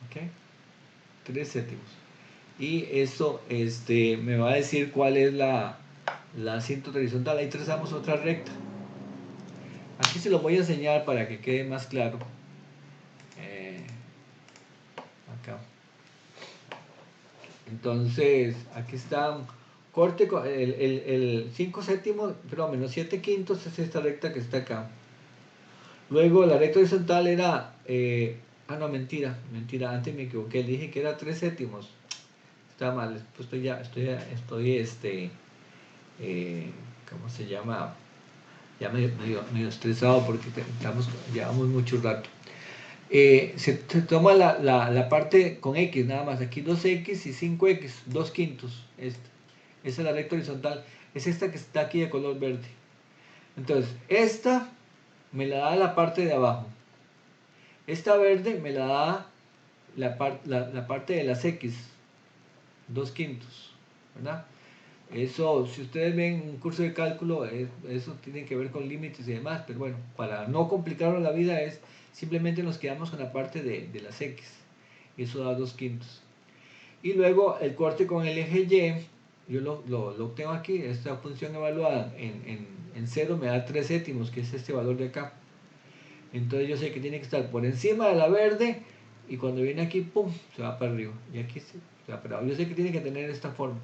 ¿Ok? 3 séptimos. Y eso me va a decir cuál es la asíntota horizontal. Ahí trazamos otra recta. Aquí se lo voy a enseñar para que quede más claro. Acá. Entonces, aquí está corte, el 5 séptimos, pero menos 7 quintos es esta recta que está acá. Luego la recta horizontal era, no, mentira, antes me equivoqué, le dije que era 3 séptimos. Está mal, pues estoy ¿cómo se llama? Ya medio estresado porque llevamos mucho rato. Se toma la parte con X nada más, aquí 2X y 5X, 2 quintos, esa es la recta horizontal, es esta que está aquí de color verde. Entonces, esta me la da la parte de abajo, esta verde me la da la parte de las X, 2 quintos, ¿verdad? Eso, si ustedes ven un curso de cálculo, eso tiene que ver con límites y demás, pero bueno, para no complicarnos la vida simplemente nos quedamos con la parte de las X, y eso da 2 quintos. Y luego el corte con el eje Y, yo lo tengo aquí, esta función evaluada en 0 me da 3 séptimos, que es este valor de acá. Entonces yo sé que tiene que estar por encima de la verde, y cuando viene aquí, pum, se va para arriba, y aquí se va para abajo. Yo sé que tiene que tener esta forma.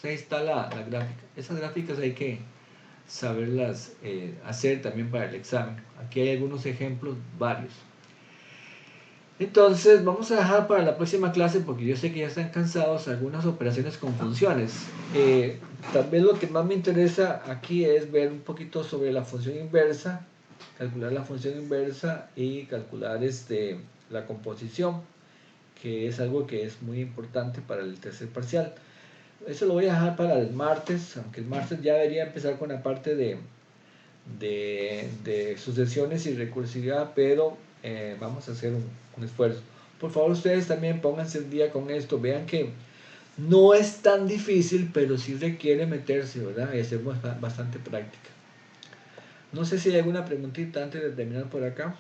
Ahí está la gráfica. Esas gráficas hay que saberlas hacer también para el examen. Aquí hay algunos ejemplos, varios. Entonces vamos a dejar para la próxima clase, porque yo sé que ya están cansados, algunas operaciones con funciones. Tal vez lo que más me interesa aquí es ver un poquito sobre la función inversa, calcular la función inversa y calcular la composición, que es algo que es muy importante para el tercer parcial. Eso lo voy a dejar para el martes, aunque el martes ya debería empezar con la parte de sucesiones y recursividad, pero vamos a hacer un esfuerzo. Por favor, ustedes también pónganse el día con esto, vean que no es tan difícil, pero sí requiere meterse, ¿verdad? Y hacer bastante práctica. No sé si hay alguna preguntita antes de terminar por acá.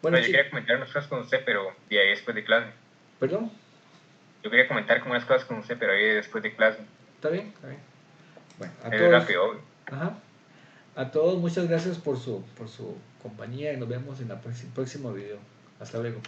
Bueno, yo quería comentar unas cosas con usted, pero de ahí después de clase. ¿Perdón? Yo quería comentar como unas cosas con usted, pero ahí después de clase. ¿Está bien? Está bien. Bueno, a Es todos. rápido. Ajá. A todos, muchas gracias por su compañía y nos vemos en el próximo video. Hasta luego.